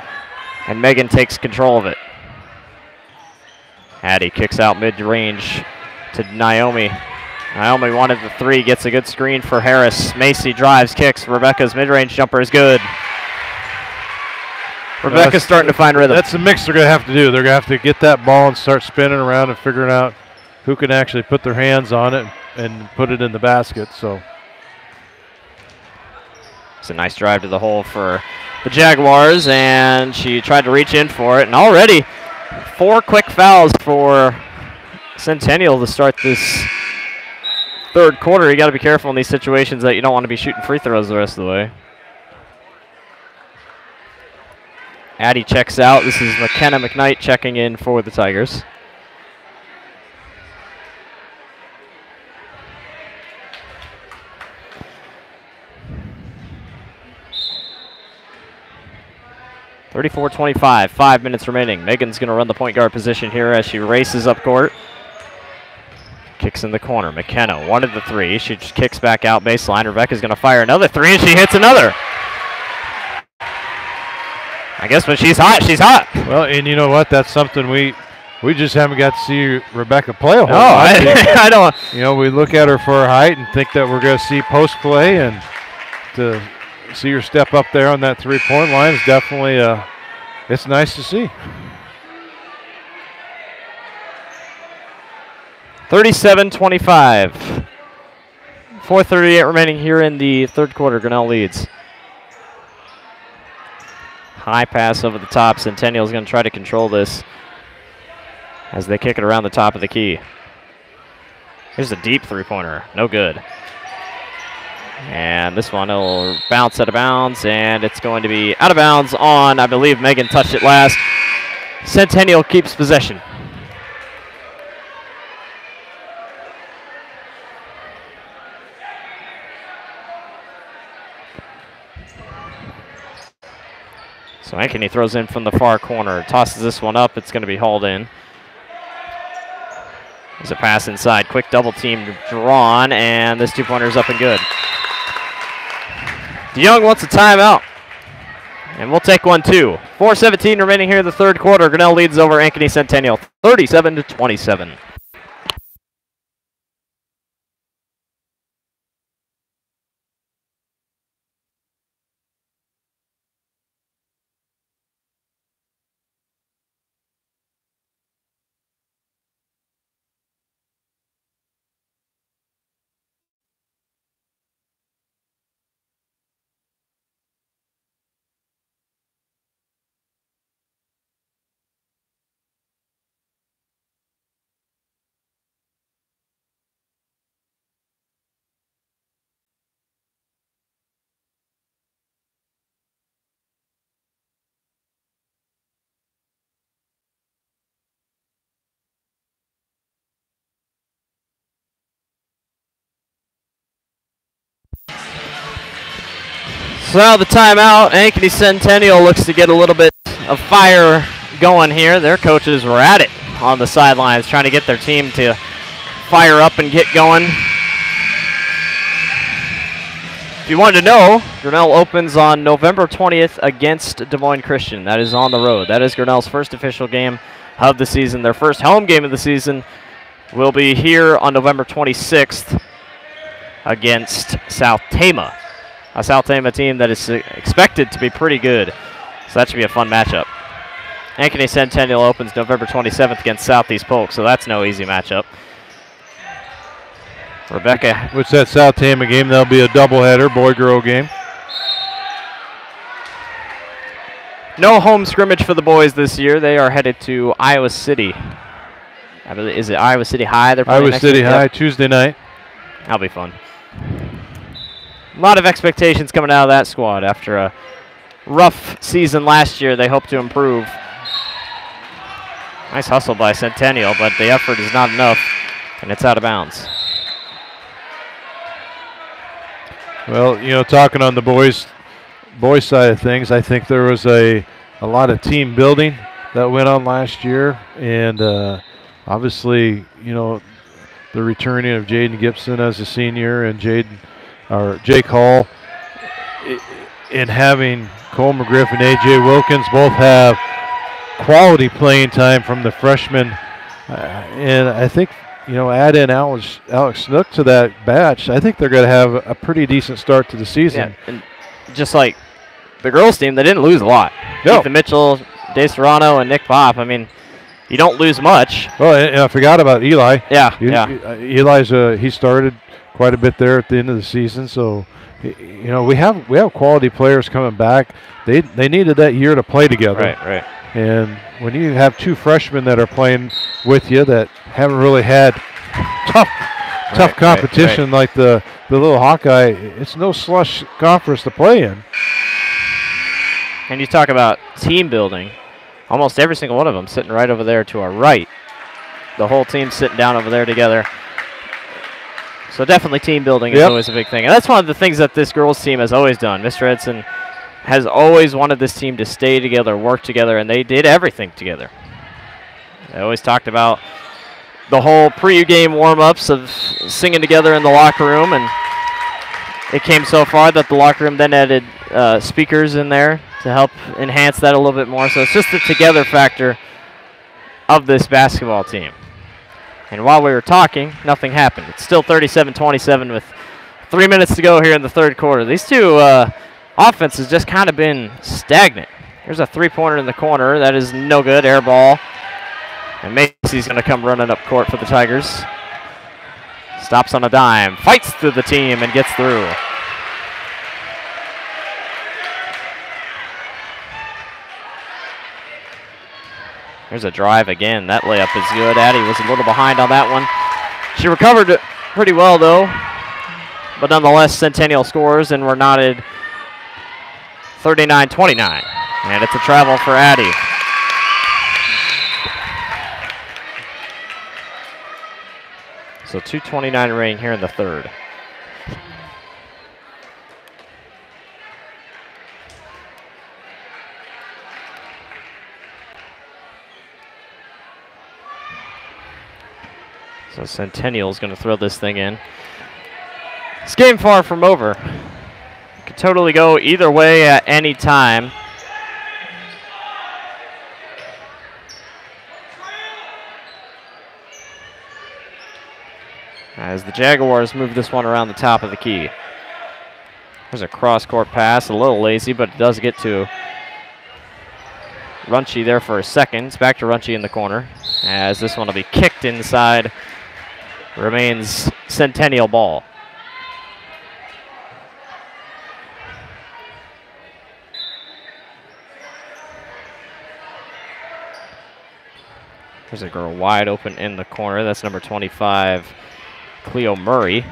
and Megan takes control of it. Hattie kicks out mid-range to Naomi. Naomi wanted the three, gets a good screen for Harris. Macy drives, kicks. Rebecca's mid-range jumper is good. Rebecca's starting to find rhythm. That's the mix they're going to have to do. They're going to have to get that ball and start spinning around and figuring out who can actually put their hands on it and put it in the basket. So it's a nice drive to the hole for the Jaguars, and she tried to reach in for it. And already 4 quick fouls for Centennial to start this third quarter. You got to be careful in these situations that you don't want to be shooting free throws the rest of the way. Addie checks out. This is McKenna McKnight checking in for the Tigers. (34-25). 5 minutes remaining. Megan's going to run the point guard position here as she races up court. Kicks in the corner. McKenna wanted the three. She just kicks back out baseline. Rebecca's going to fire another three, and she hits another. I guess when she's hot, she's hot. Well, and you know what? That's something we just haven't got to see Rebecca play a whole lot. I don't. You know, we look at her for her height and think that we're going to see post play, and to see her step up there on that three-point line is definitely it's nice to see. 37-25. 4:38 remaining here in the third quarter. Grinnell leads. High pass over the top. Centennial is going to try to control this as they kick it around the top of the key. Here's a deep three-pointer. No good. And this one will bounce out of bounds, and it's going to be out of bounds on, I believe Megan touched it last. Centennial keeps possession. So Ankeny throws in from the far corner, tosses this one up. It's going to be hauled in. There's a pass inside, quick double team drawn, and this two-pointer is up and good. DeYoung wants a timeout, and we'll take one too. 4:17 remaining here in the third quarter. Grinnell leads over Ankeny Centennial, 37-27. So now the timeout. Ankeny Centennial looks to get a little bit of fire going here. Their coaches were at it on the sidelines trying to get their team to fire up and get going. If you wanted to know, Grinnell opens on November 20th against Des Moines Christian. That is on the road. That is Grinnell's first official game of the season. Their first home game of the season will be here on November 26th against South Tama. A South Tama team that is expected to be pretty good. So that should be a fun matchup. Ankeny Centennial opens November 27th against Southeast Polk, so that's no easy matchup. Rebecca. Which that South Tama game, that'll be a doubleheader, boy-girl game. No home scrimmage for the boys this year. They are headed to Iowa City. I believe, is it Iowa City High? They're playing Iowa next City week? High, Yep. Tuesday night. That'll be fun. A lot of expectations coming out of that squad. After a rough season last year, they hope to improve. Nice hustle by Centennial, but the effort is not enough, and it's out of bounds. Well, you know, talking on the boys side of things, I think there was a lot of team building that went on last year, and obviously, you know, the returning of Jaden Gibson as a senior and Jake Hall, and having Cole McGriff and AJ Wilkins both have quality playing time from the freshmen, and I think, you know, add in Alex Snook to that batch, I think they're going to have a pretty decent start to the season. Yeah, and just like the girls team, they didn't lose a lot. No. Ethan Mitchell, Dave Serrano, and Nick Pop. I mean, you don't lose much. Oh, and I forgot about Eli. Yeah, Eli's he started quite a bit there at the end of the season, so you know we have quality players coming back. They needed that year to play together. Right. And when you have two freshmen that are playing with you that haven't really had tough competition like the little Hawkeye, it's no slush conference to play in. And you talk about team building. Almost every single one of them sitting right over there to our right. The whole team's sitting down over there together. So definitely team building is always a big thing. And that's one of the things that this girls team has always done. Mr. Edson has always wanted this team to stay together, work together, and they did everything together. They always talked about the whole pre-game warm-ups of singing together in the locker room, and it came so far that the locker room then added speakers in there to help enhance that a little bit more. So it's just the together factor of this basketball team. And while we were talking, nothing happened. It's still 37-27 with 3 minutes to go here in the third quarter. These two offense has just kind of been stagnant. Here's a three-pointer in the corner. That is no good. Air ball. And Macy's going to come running up court for the Tigers. Stops on a dime. Fights through the team and gets through. There's a drive again. That layup is good. Addie was a little behind on that one. She recovered it pretty well, though. But nonetheless, Centennial scores, and we're knotted 39-29. And it's a travel for Addie. So 2:29 remaining here in the third. So Centennial's going to throw this thing in. This game far from over. Could totally go either way at any time. As the Jaguars move this one around the top of the key. There's a cross-court pass, a little lazy, but it does get to Runchie there for a second. It's back to Runchie in the corner, as this one will be kicked inside. Remains Centennial ball. There's a girl wide open in the corner. That's number 25, Cleo Murray.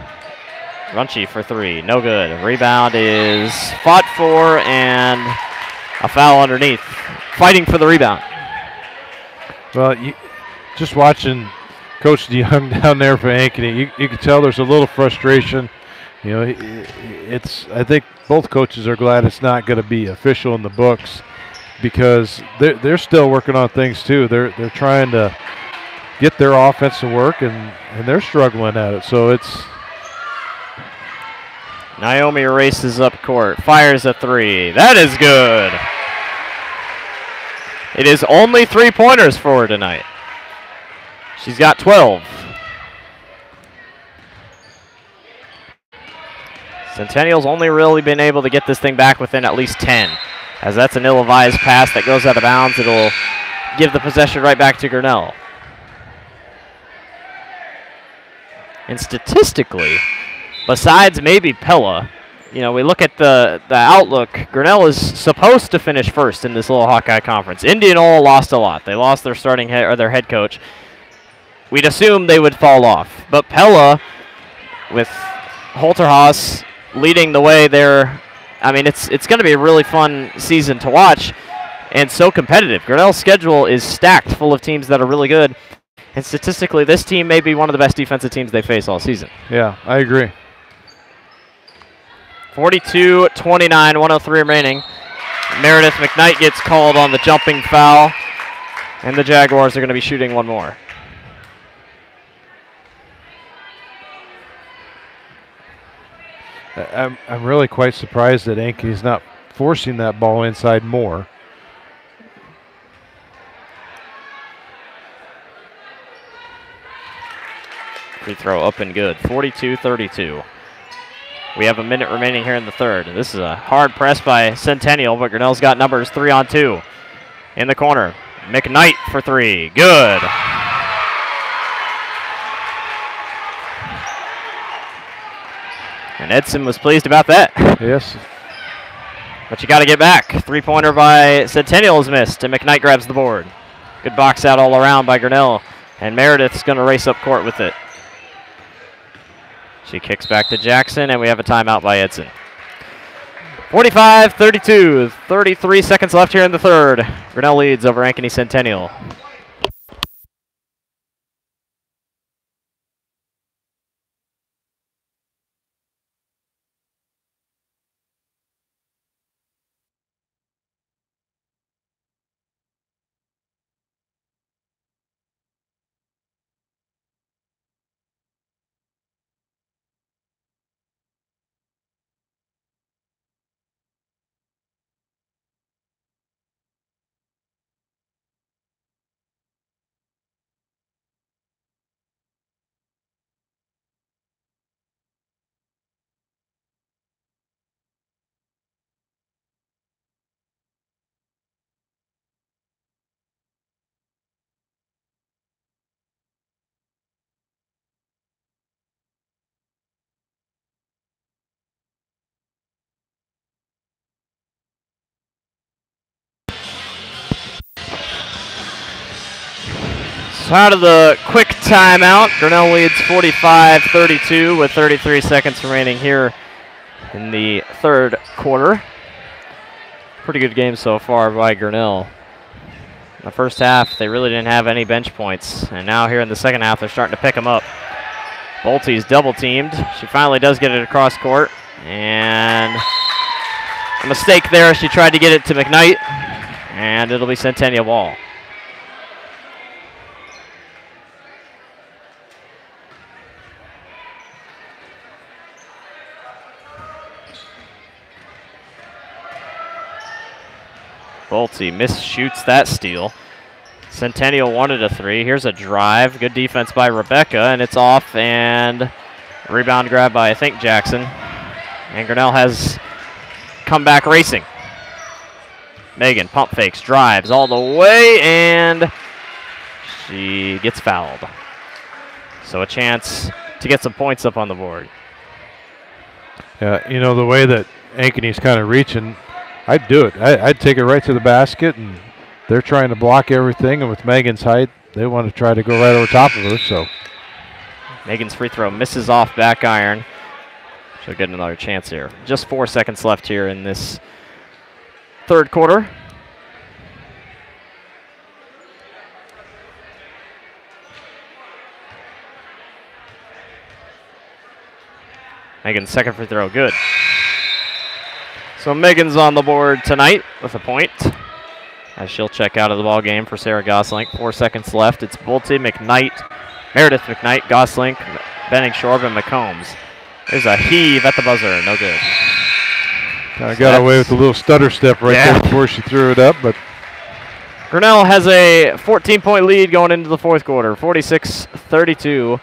Runchie for three, no good. Rebound is fought for, and a foul underneath. Fighting for the rebound. Well, just watching Coach DeYoung down there for Ankeny, you can tell there's a little frustration. You know, I think both coaches are glad it's not going to be official in the books, because they're still working on things too. They're trying to get their offense to work, and they're struggling at it. So it's Naomi races up court, fires a three. That is good. It is only 3-pointers for her tonight. She's got 12. Centennial's only really been able to get this thing back within at least 10, as that's an ill-advised pass that goes out of bounds. It'll give the possession right back to Grinnell. And statistically, besides maybe Pella, you know, we look at the outlook. Grinnell is supposed to finish first in this little Hawkeye conference. Indianola lost a lot. They lost their their head coach. We'd assume they would fall off. But Pella, with Holterhaus leading the way there, I mean, it's going to be a really fun season to watch and so competitive. Grinnell's schedule is stacked full of teams that are really good. And statistically, this team may be one of the best defensive teams they face all season. Yeah, I agree. 42-29, 103 remaining. Meredith McKnight gets called on the jumping foul, and the Jaguars are going to be shooting one more. I'm really quite surprised that Ankeny's not forcing that ball inside more. Free throw up and good, 42-32. We have a minute remaining here in the third. This is a hard press by Centennial, but Grinnell's got numbers 3-on-2. In the corner, McKnight for three, good. And Edson was pleased about that. Yes. But you got to get back. Three-pointer by Centennial is missed, and McKnight grabs the board. Good box out all around by Grinnell, and Meredith's going to race up court with it. She kicks back to Jackson, and we have a timeout by Edson. 45-32, 33 seconds left here in the third. Grinnell leads over Ankeny Centennial. Out of the quick timeout, Grinnell leads 45-32 with 33 seconds remaining here in the third quarter. Pretty good game so far by Grinnell. In the first half, they really didn't have any bench points, and now here in the second half, they're starting to pick them up. Bolte's double teamed. She finally does get it across court, and a mistake there. She tried to get it to McKnight, and it'll be Centennial ball. Bolte misshoots that steal. Centennial wanted a three. Here's a drive. Good defense by Rebecca, and it's off, and rebound grab by, I think, Jackson. And Grinnell has come back racing. Megan pump fakes, drives all the way, and she gets fouled. So a chance to get some points up on the board. Yeah, you know, the way that Ankeny's kind of reaching, I'd do it. I'd take it right to the basket, and they're trying to block everything, and with Megan's height, they want to try to go right over top of her. So Megan's free throw misses off back iron. She'll get another chance here. Just 4 seconds left here in this third quarter. Megan's second free throw, good. So Megan's on the board tonight with a point, as she'll check out of the ball game for Sarah Goslink. 4 seconds left. It's Bolte, McKnight, Meredith McKnight, Goslink, Benning-Shorb, and McCombs. There's a heave at the buzzer, no good. Kind of got away with a little stutter step right there before she threw it up, but Grinnell has a 14-point lead going into the fourth quarter, 46-32.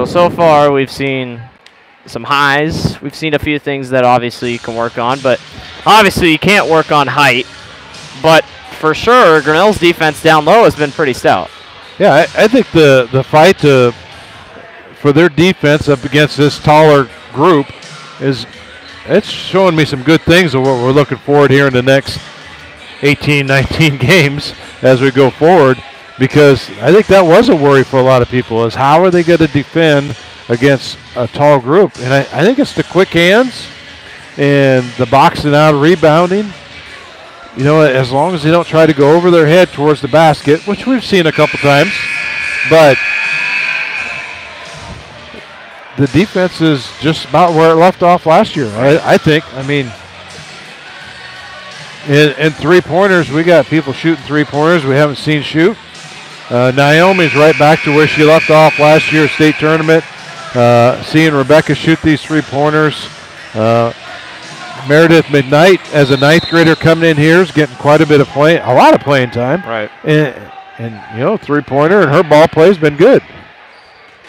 So far we've seen some highs. We've seen a few things that obviously you can work on, but obviously you can't work on height. But for sure, Grinnell's defense down low has been pretty stout. Yeah, I think the fight for their defense up against this taller group it's showing me some good things of what we're looking forward here in the next 18, 19 games as we go forward, because I think that was a worry for a lot of people, is how are they going to defend against a tall group? And I think it's the quick hands and the boxing out, rebounding. You know, as long as they don't try to go over their head towards the basket, which we've seen a couple times, but the defense is just about where it left off last year, I think. I mean, in three-pointers, we got people shooting three-pointers we haven't seen shoot. Naomi's right back to where she left off last year at state tournament. Seeing Rebecca shoot these three-pointers. Meredith McKnight, as a ninth grader coming in here, is getting quite a lot of playing time. Right. And you know, three-pointer, and her ball play's been good.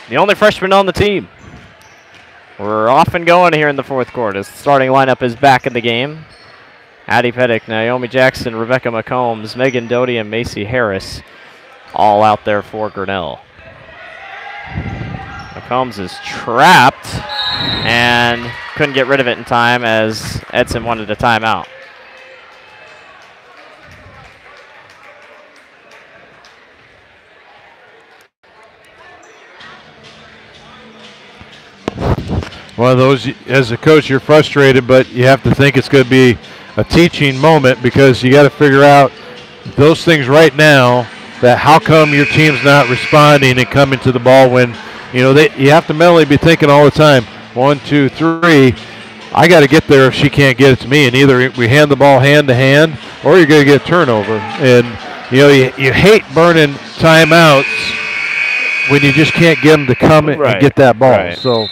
The only freshman on the team. We're off and going here in the fourth quarter. The starting lineup is back in the game. Addie Pettick, Naomi Jackson, Rebecca McCombs, Megan Doty, and Macy Harris all out there for Grinnell. McCombs is trapped and couldn't get rid of it in time as Edson wanted a timeout. One of those, as a coach, you're frustrated, but you have to think it's going to be a teaching moment, because you got to figure out those things right now, that how come your team's not responding and coming to the ball when, you know, you have to mentally be thinking all the time, 1, 2, 3, I got to get there if she can't get it to me. And either we hand the ball hand to hand or you're going to get a turnover. And, you know, you hate burning timeouts when you just can't get them to come and get that ball. Right. So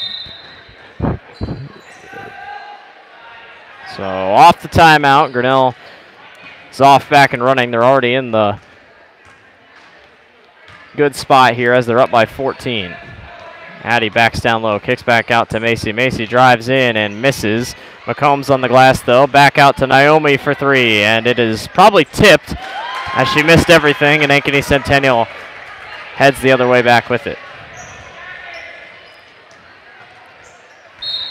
off the timeout, Grinnell is off, back and running. They're already in the good spot here as they're up by 14. Addie backs down low, kicks back out to Macy. Macy drives in and misses. McCombs on the glass, though. Back out to Naomi for three, and it is probably tipped as she missed everything, and Ankeny Centennial heads the other way back with it.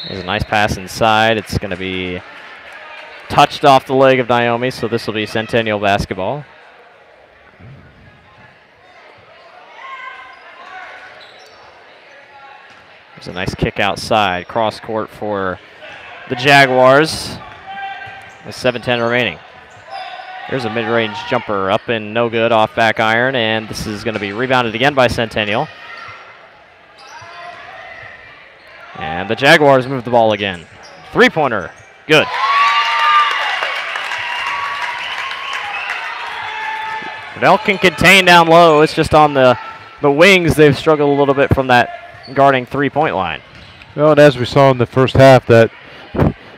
There's a nice pass inside. It's going to be touched off the leg of Naomi, so this will be Centennial basketball. There's a nice kick outside, cross court for the Jaguars. With 7:10 remaining. There's a mid-range jumper up and no good, off back iron, and this is going to be rebounded again by Centennial. And the Jaguars move the ball again. Three-pointer, good. Grinnell can contain down low. It's just on the wings they've struggled a little bit from that guarding three-point line. Well, and as we saw in the first half, that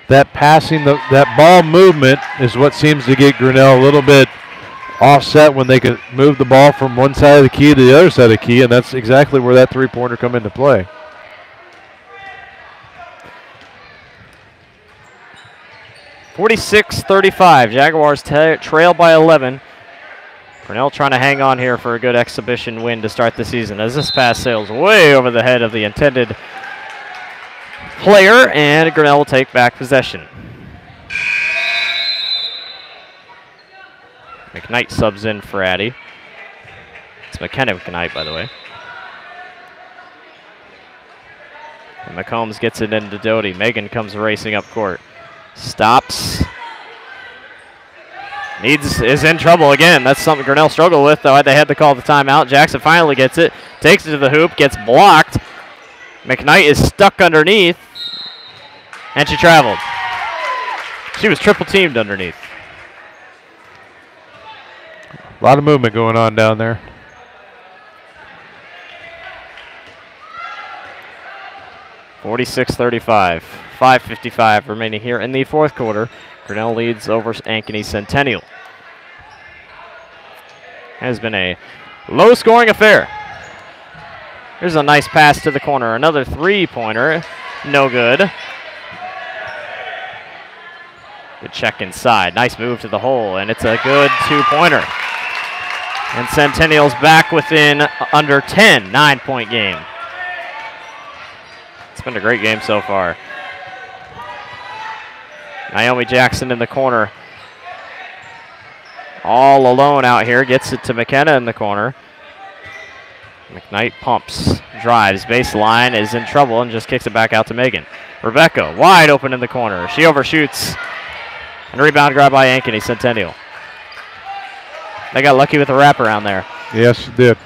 passing, that ball movement is what seems to get Grinnell a little bit offset when they can move the ball from one side of the key to the other side of the key, and that's exactly where that three-pointer come into play. (46-35). Jaguars trail by 11. Grinnell trying to hang on here for a good exhibition win to start the season, as this pass sails way over the head of the intended player, and Grinnell will take back possession. McKnight subs in for Addie. It's McKenna McKnight, by the way. And McCombs gets it into Doty. Megan comes racing up court. Stops. Is in trouble again. That's something Grinnell struggled with, though. They had to call the timeout. Jackson finally gets it. Takes it to the hoop. Gets blocked. McKnight is stuck underneath. And she traveled. She was triple teamed underneath. A lot of movement going on down there. (46-35). 5:55 remaining here in the fourth quarter. Grinnell leads over Ankeny Centennial. Has been a low-scoring affair. Here's a nice pass to the corner. Another three-pointer. No good. Good check inside. Nice move to the hole, and it's a good 2-pointer. And Centennial's back within under 10, 9-point game. It's been a great game so far. Naomi Jackson in the corner. All alone out here. Gets it to McKenna in the corner. McKnight pumps, drives, baseline, is in trouble, and just kicks it back out to Megan. Rebecca, wide open in the corner. She overshoots. And a rebound grab by Ankeny Centennial. They got lucky with the wraparound there. Yes, it did.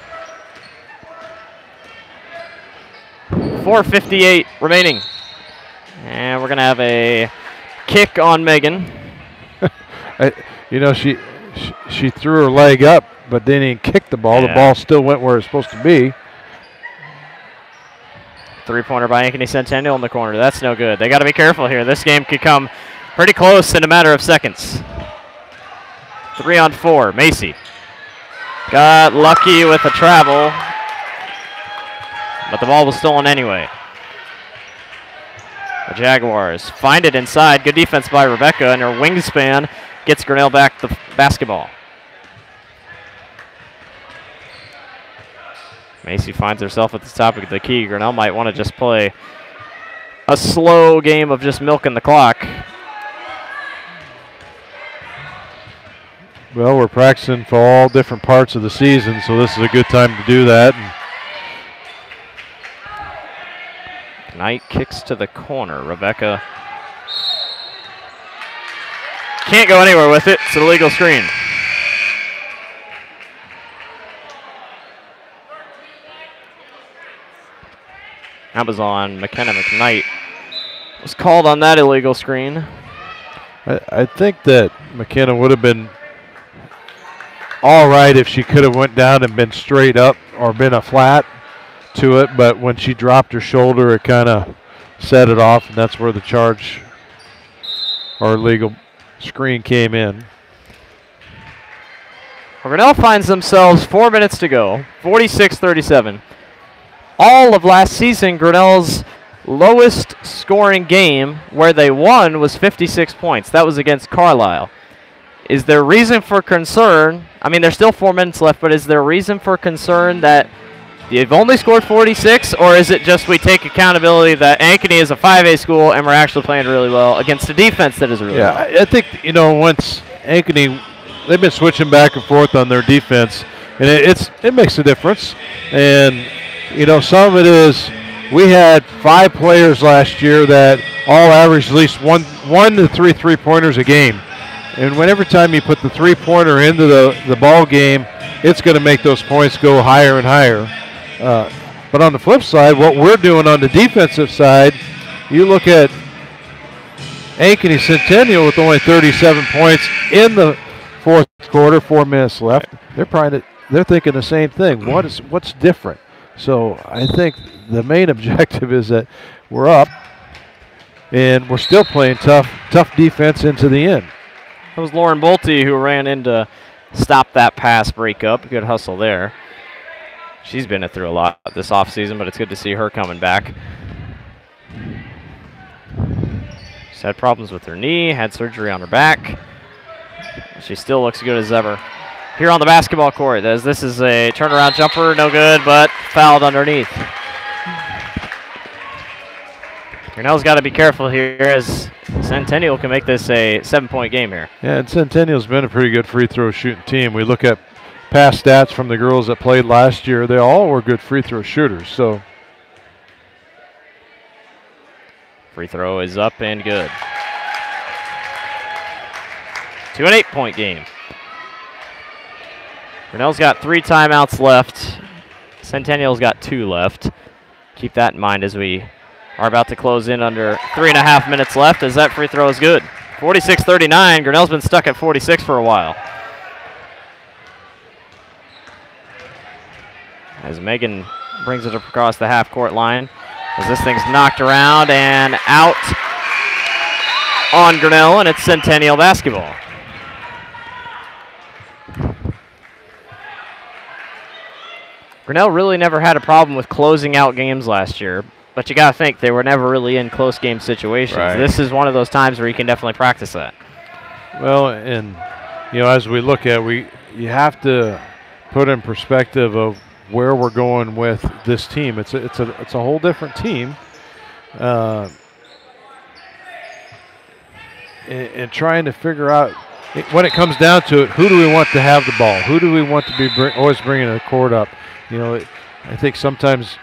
4:58 remaining. And we're going to have a kick on Megan. You know, she threw her leg up, but then didn't kick the ball. Yeah. The ball still went where it's supposed to be. 3-pointer by Ankeny Centennial in the corner. That's no good. They got to be careful here. This game could come pretty close in a matter of seconds. 3-on-4. Macy got lucky with the travel, but the ball was stolen anyway. The Jaguars find it inside. Good defense by Rebecca, and her wingspan gets Grinnell back the basketball. Macy finds herself at the top of the key. Grinnell might want to just play a slow game of just milking the clock. Well, we're practicing for all different parts of the season, so this is a good time to do that. Knight kicks to the corner. Rebecca can't go anywhere with it. It's an illegal screen. That was on McKenna McKnight. Was called on that illegal screen. I think that McKenna would have been all right if she could have went down and been straight up or been a flat to it, but when she dropped her shoulder, it kind of set it off, and that's where the charge or illegal screen came in. Grinnell finds themselves 4 minutes to go, 46-37. All of last season, Grinnell's lowest scoring game where they won was 56 points. That was against Carlisle. Is there reason for concern? I mean, there's still 4 minutes left, but is there reason for concern that you've only scored 46, or is it just we take accountability that Ankeny is a 5A school and we're actually playing really well against a defense that is really well? I think, you know, once Ankeny, they've been switching back and forth on their defense, and it makes a difference. And, you know, some of it is we had 5 players last year that all averaged at least one to three three-pointers a game. And every time you put the three-pointer into the ball game, it's going to make those points go higher and higher. But on the flip side, what we're doing on the defensive side, you look at Ankeny Centennial with only 37 points in the fourth quarter, 4 minutes left. They're thinking the same thing. What's different? So I think the main objective is that we're up, and we're still playing tough defense into the end. It was Lauren Bolte who ran in to stop that pass breakup. Good hustle there. She's been through a lot this offseason, but it's good to see her coming back. She's had problems with her knee, had surgery on her back. She still looks good as ever. Here on the basketball court, as this is a turnaround jumper, no good, but fouled underneath. Grinnell's got to be careful here as Centennial can make this a 7-point game here. Yeah, and Centennial's been a pretty good free throw shooting team. We look at past stats from the girls that played last year. They all were good free throw shooters. So free throw is up and good. To an 8-point game. Grinnell's got 3 timeouts left. Centennial's got 2 left. Keep that in mind as we are about to close in under 3.5 minutes left, as that free throw is good. 46-39. Grinnell's been stuck at 46 for a while. As Megan brings it across the half-court line, as this thing's knocked around and out on Grinnell, and it's Centennial basketball. Grinnell really never had a problem with closing out games last year, but you got to think they were never really in close game situations. Right. This is one of those times where you can definitely practice that. Well, and as we look at you have to put in perspective of where we're going with this team. It's a whole different team, and trying to figure out when it comes down to it, who do we want to have the ball? Who do we want to be always bringing the court up? I think sometimes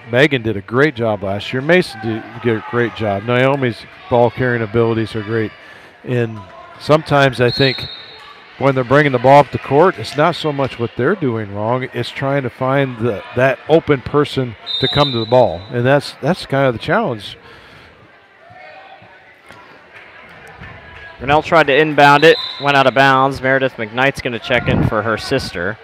Megan did a great job last year. Mason did a great job. Naomi's ball carrying abilities are great, and sometimes I think when they're bringing the ball up the court, it's not so much what they're doing wrong. It's trying to find that open person to come to the ball, and that's kind of the challenge. Grinnell tried to inbound it, went out of bounds. Meredith McKnight's going to check in for her sister.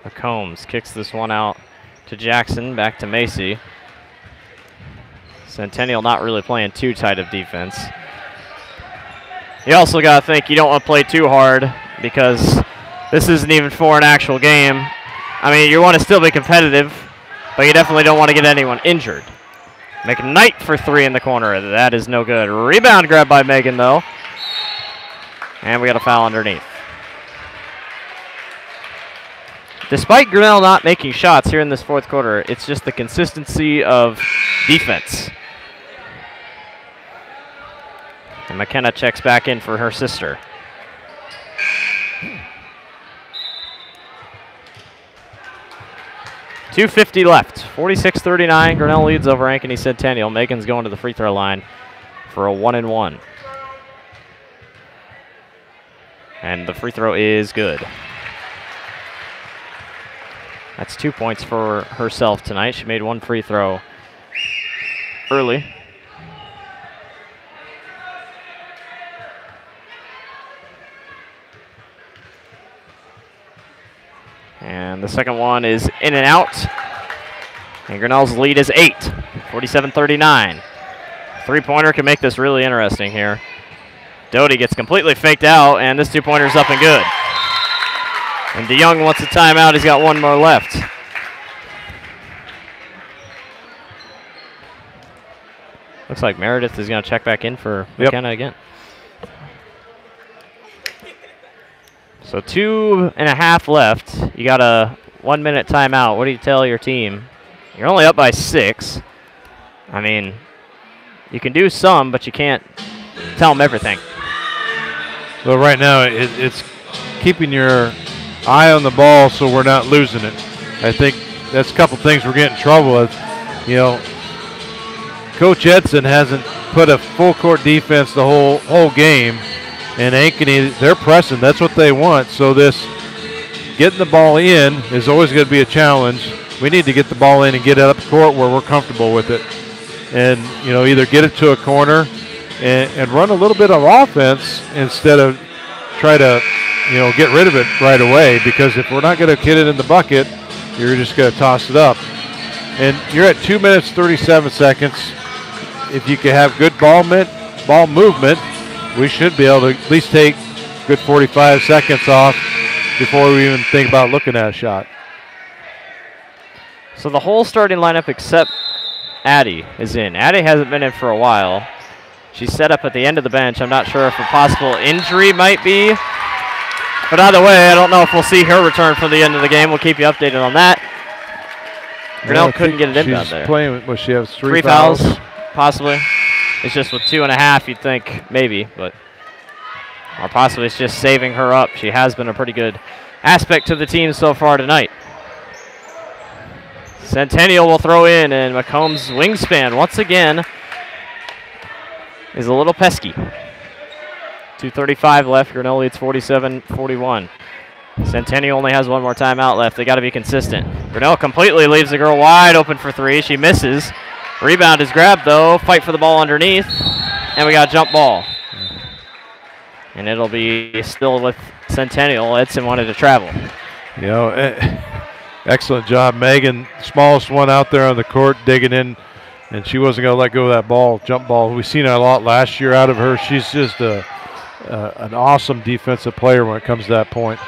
McCombs kicks this one out to Jackson, back to Macy. Centennial not really playing too tight of defense. You also got to think you don't want to play too hard because this isn't even for an actual game. I mean, you want to still be competitive, but you definitely don't want to get anyone injured. McKnight for three in the corner. That is no good. Rebound grab by Megan, though. And we got a foul underneath. Despite Grinnell not making shots here in this fourth quarter, it's just the consistency of defense. And McKenna checks back in for her sister. .250 left, 46-39. Grinnell leads over Ankeny Centennial. Megan's going to the free throw line for a 1-and-1. And the free throw is good. That's 2 points for herself tonight. She made one free throw early. And the second one is in and out. And Grinnell's lead is 8, 47-39. Three-pointer can make this really interesting here. Doty gets completely faked out, and this two-pointer's up and good. And DeYoung wants a timeout. He's got one more left. Looks like Meredith is going to check back in for McKenna again. So 2.5 left. You got a 1 minute timeout. What do you tell your team? You're only up by 6. I mean, you can do some, but you can't tell them everything. Well, right now it's keeping your eye on the ball so we're not losing it. I think that's a couple things we're getting in trouble with. Coach Edson hasn't put a full court defense the whole game. And Ankeny, they're pressing. That's what they want. So this getting the ball in is always going to be a challenge. We need to get the ball in and get it up the court where we're comfortable with it. And, either get it to a corner and run a little bit of offense instead of try to, get rid of it right away. Because if we're not going to get it in the bucket, you're just going to toss it up. And you're at 2 minutes, 37 seconds. If you can have good ball movement, we should be able to at least take a good 45 seconds off before we even think about looking at a shot. So the whole starting lineup except Addie is in. Addie hasn't been in for a while. She's set up at the end of the bench. I'm not sure if a possible injury might be. But either way, I don't know if we'll see her return for the end of the game. We'll keep you updated on that. Grinnell couldn't get it inbound there. She's playing, she has three fouls, possibly. It's just with 2.5, you'd think maybe, but or possibly it's just saving her up. She has been a pretty good aspect to the team so far tonight. Centennial will throw in, and McCombs' wingspan once again is a little pesky. 2:35 left. Grinnell leads 47-41. Centennial only has one more timeout left. They got to be consistent. Grinnell completely leaves the girl wide open for three. She misses. Rebound is grabbed, though. Fight for the ball underneath. And we got a jump ball. And it'll be still with Centennial. Edson wanted to travel. Excellent job, Megan. Smallest one out there on the court, digging in. And she wasn't going to let go of that ball, jump ball. We've seen a lot last year out of her. She's just an awesome defensive player when it comes to that point.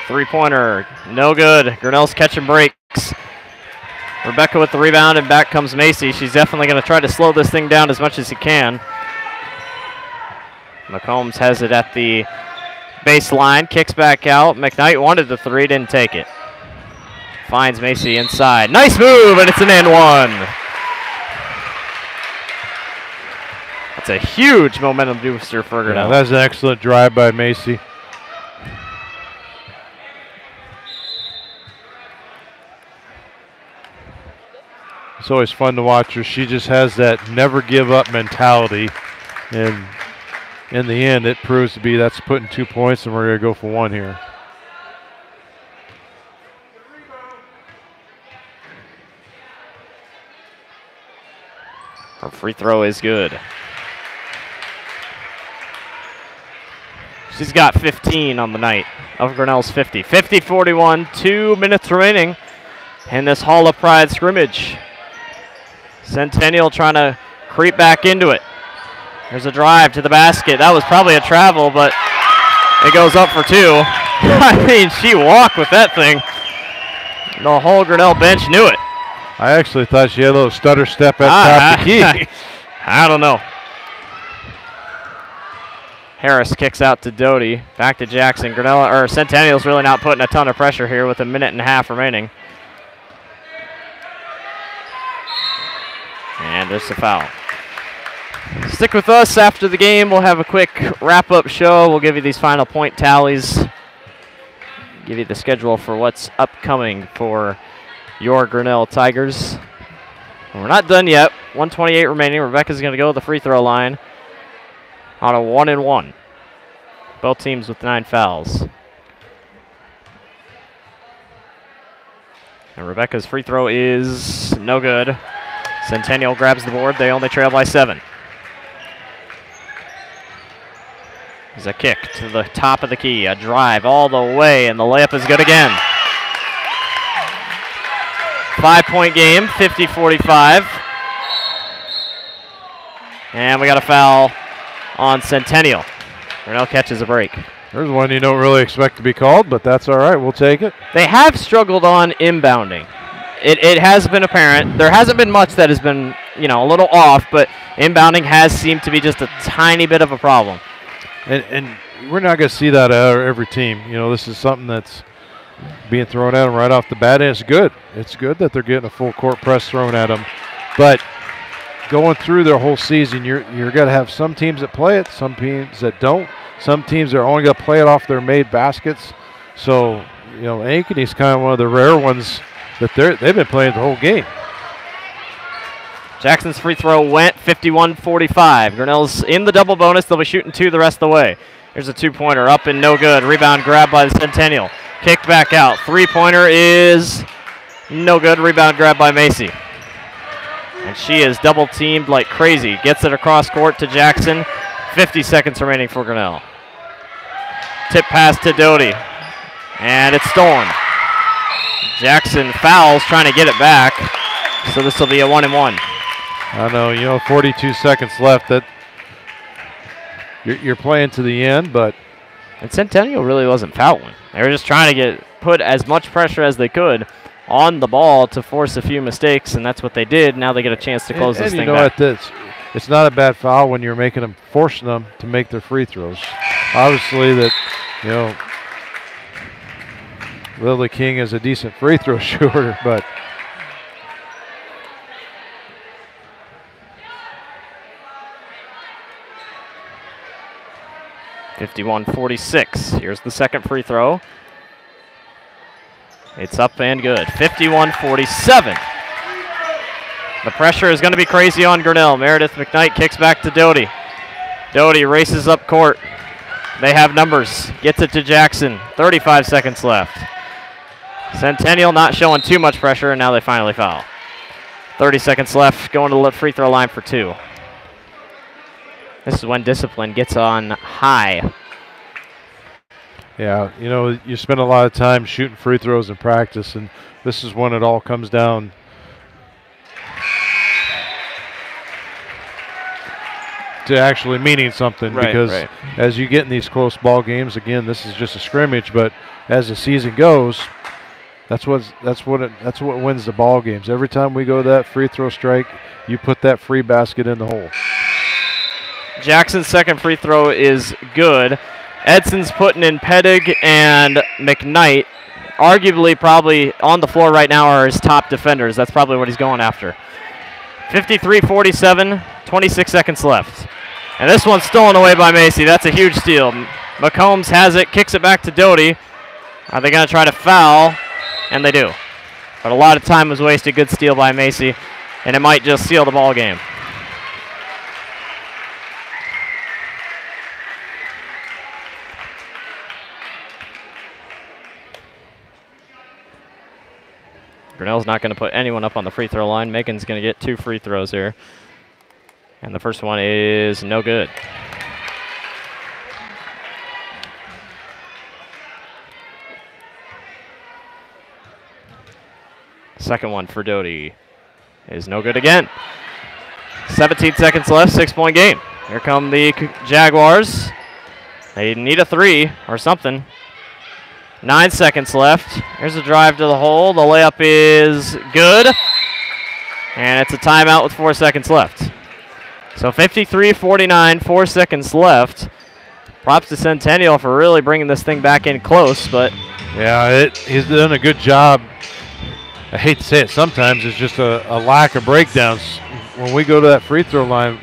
Three-pointer, no good. Grinnell's catching breaks. Rebecca with the rebound, and back comes Macy. She's definitely going to try to slow this thing down as much as she can. McCombs has it at the baseline, kicks back out. McKnight wanted the three, didn't take it. Finds Macy inside. Nice move, and it's an and one. That's a huge momentum booster for Grinnell. Yeah, that's an excellent drive by Macy. It's always fun to watch her. She just has that never give up mentality. And in the end, it proves to be that's putting 2 points, and we're going to go for one here. Her free throw is good. She's got 15 on the night of Grinnell's 50. 50-41, 2 minutes remaining in this Hall of Pride scrimmage. Centennial trying to creep back into it. There's a drive to the basket. That was probably a travel, but it goes up for two. I mean, she walked with that thing. The whole Grinnell bench knew it. I actually thought she had a little stutter step at top of the key. I don't know. Harris kicks out to Doty. Back to Jackson. Centennial's really not putting a ton of pressure here with a minute and a half remaining. And there's the foul. Stick with us after the game. We'll have a quick wrap-up show. We'll give you these final point tallies. Give you the schedule for what's upcoming for your Grinnell Tigers. And we're not done yet. 1:28 remaining. Rebecca's going to go to the free throw line on a 1-and-1. Both teams with 9 fouls. And Rebecca's free throw is no good. Centennial grabs the board. They only trail by 7. There's a kick to the top of the key. A drive all the way, and the layup is good again. 5-point game, 50-45. And we got a foul on Centennial. Grinnell catches a break. There's one you don't really expect to be called, but that's all right. We'll take it. They have struggled on inbounding. It has been apparent. There hasn't been much that has been, a little off, but inbounding has seemed to be just a tiny bit of a problem. And we're not going to see that out of every team. This is something that's being thrown at them right off the bat, and it's good. It's good that they're getting a full court press thrown at them. But going through their whole season, you're going to have some teams that play it, some teams that don't. Some teams are only going to play it off their made baskets. So, Ankeny's kind of one of the rare ones that they've been playing the whole game. Jackson's free throw went 51-45. Grinnell's in the double bonus. They'll be shooting 2 the rest of the way. Here's a 2-pointer up and no good. Rebound grabbed by the Centennial. Kicked back out. 3-pointer is no good. Rebound grabbed by Macy. And she is double teamed like crazy. Gets it across court to Jackson. 50 seconds remaining for Grinnell. Tip pass to Doty. And it's stolen. Jackson fouls trying to get it back. So this will be a 1-and-1. I know, 42 seconds left. That you're playing to the end, but and Centennial really wasn't fouling. They were just trying to put as much pressure as they could on the ball to force a few mistakes, and that's what they did. Now they get a chance to close this thing back. It's not a bad foul when you're forcing them to make their free throws. Obviously, Lily King is a decent free throw shooter, but 51-46. Here's the second free throw. It's up and good. 51-47. The pressure is going to be crazy on Grinnell. Meredith McKnight kicks back to Doty. Doty races up court. They have numbers. Gets it to Jackson. 35 seconds left. Centennial not showing too much pressure, and now they finally foul. 30 seconds left. Going to the free throw line for 2. This is when discipline gets on high. Yeah, you spend a lot of time shooting free throws in practice, and this is when it all comes down. To actually meaning something, because as you get in these close ball games, again, this is just a scrimmage, but as the season goes, That's what wins the ball games. Every time we go to that free throw strike, you put that free basket in the hole. Jackson's second free throw is good. Edson's putting in Pedig and McKnight. Arguably, probably on the floor right now are his top defenders. That's probably what he's going after. 53-47, 26 seconds left. And this one's stolen away by Macy. That's a huge steal. McCombs has it, kicks it back to Doty. Are they going to try to foul? And they do. But a lot of time was wasted. Good steal by Macy. And it might just seal the ball game. Grinnell's not going to put anyone up on the free throw line. Megan's going to get 2 free throws here. And the first one is no good. Second one for Doty is no good again. 17 seconds left, 6-point game. Here come the Jaguars. They need a 3 or something. 9 seconds left. Here's a drive to the hole. The layup is good. And it's a timeout with 4 seconds left. So 53-49, 4 seconds left. Props to Centennial for really bringing this thing back in close, but... Yeah, he's done a good job. I hate to say it sometimes, it's just a lack of breakdowns. When we go to that free throw line,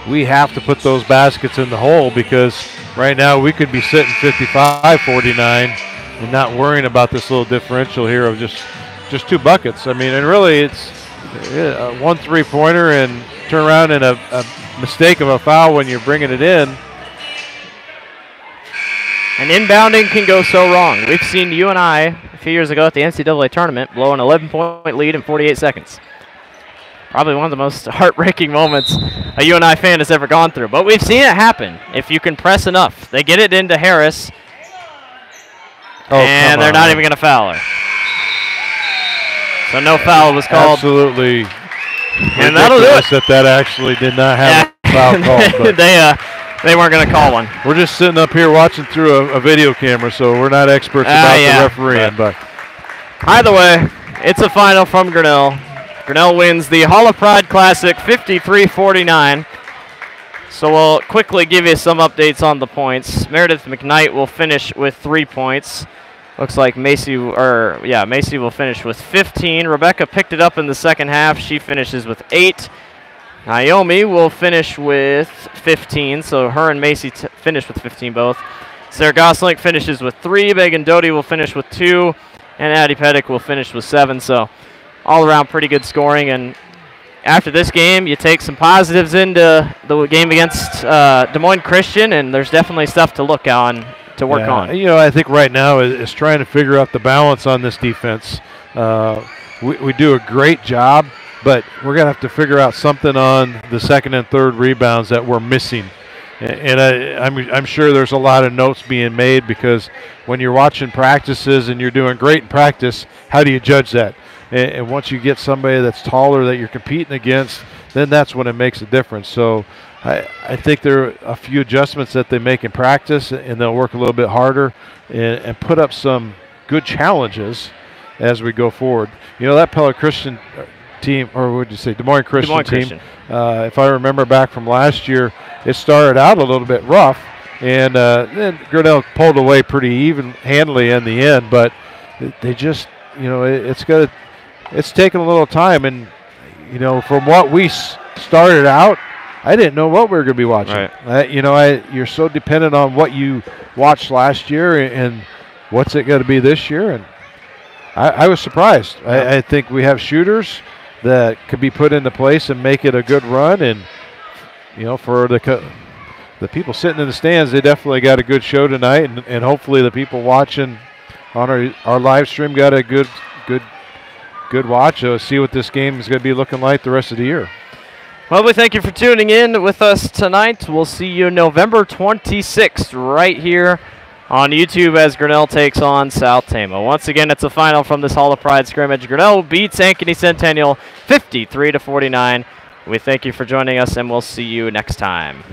we have to put those baskets in the hole because right now we could be sitting 55-49 and not worrying about this little differential here of just 2 buckets. I mean, and really it's one 3-pointer and turn around and a mistake of a foul when you're bringing it in. And inbounding can go so wrong. We've seen UNI a few years ago at the NCAA tournament blow an 11-point lead in 48 seconds. Probably one of the most heartbreaking moments a UNI fan has ever gone through. But we've seen it happen if you can press enough. They get it into Harris, and they're not even going to foul her. So no foul was called. Absolutely. And that'll do it. That actually did not have a foul call. But they weren't going to call one. We're just sitting up here watching through a video camera, so we're not experts about the refereeing. But either way, it's a final from Grinnell. Grinnell wins the Hall of Pride Classic 53-49. So we'll quickly give you some updates on the points. Meredith McKnight will finish with 3 points. Looks like Macy will finish with 15. Rebecca picked it up in the second half. She finishes with 8. Naomi will finish with 15, so her and Macy finish with 15 both. Sarah Goslink finishes with 3. Megan Doty will finish with 2. And Addie Pedig will finish with 7. So all around pretty good scoring. And after this game, you take some positives into the game against Des Moines Christian, and there's definitely stuff to look on, to work on. You know, I think right now is trying to figure out the balance on this defense. We do a great job, but we're going to have to figure out something on the second and third rebounds that we're missing. And I'm sure there's a lot of notes being made because when you're watching practices and you're doing great in practice, how do you judge that? And once you get somebody that's taller that you're competing against, then that's when it makes a difference. So I think there are a few adjustments that they make in practice, and they'll work a little bit harder and put up some good challenges as we go forward. You know, that Pella Christian team, or what did you say, Des Moines Christian team, if I remember back from last year, it started out a little bit rough, and then Grinnell pulled away pretty handily in the end, but they just, you know, it's taken a little time, and, you know, from what we started out, I didn't know what we were going to be watching. Right. You're so dependent on what you watched last year and what's it going to be this year, and I was surprised. Yeah. I think we have shooters that could be put into place and make it a good run, and you know, for the people sitting in the stands, they definitely got a good show tonight, and hopefully the people watching on our live stream got a good watch. So see what this game is going to be looking like the rest of the year. Well, we thank you for tuning in with us tonight. We'll see you November 26th right here on YouTube as Grinnell takes on South Tama. Once again, it's a final from this Hall of Pride scrimmage. Grinnell beats Ankeny Centennial 53-49. We thank you for joining us, and we'll see you next time.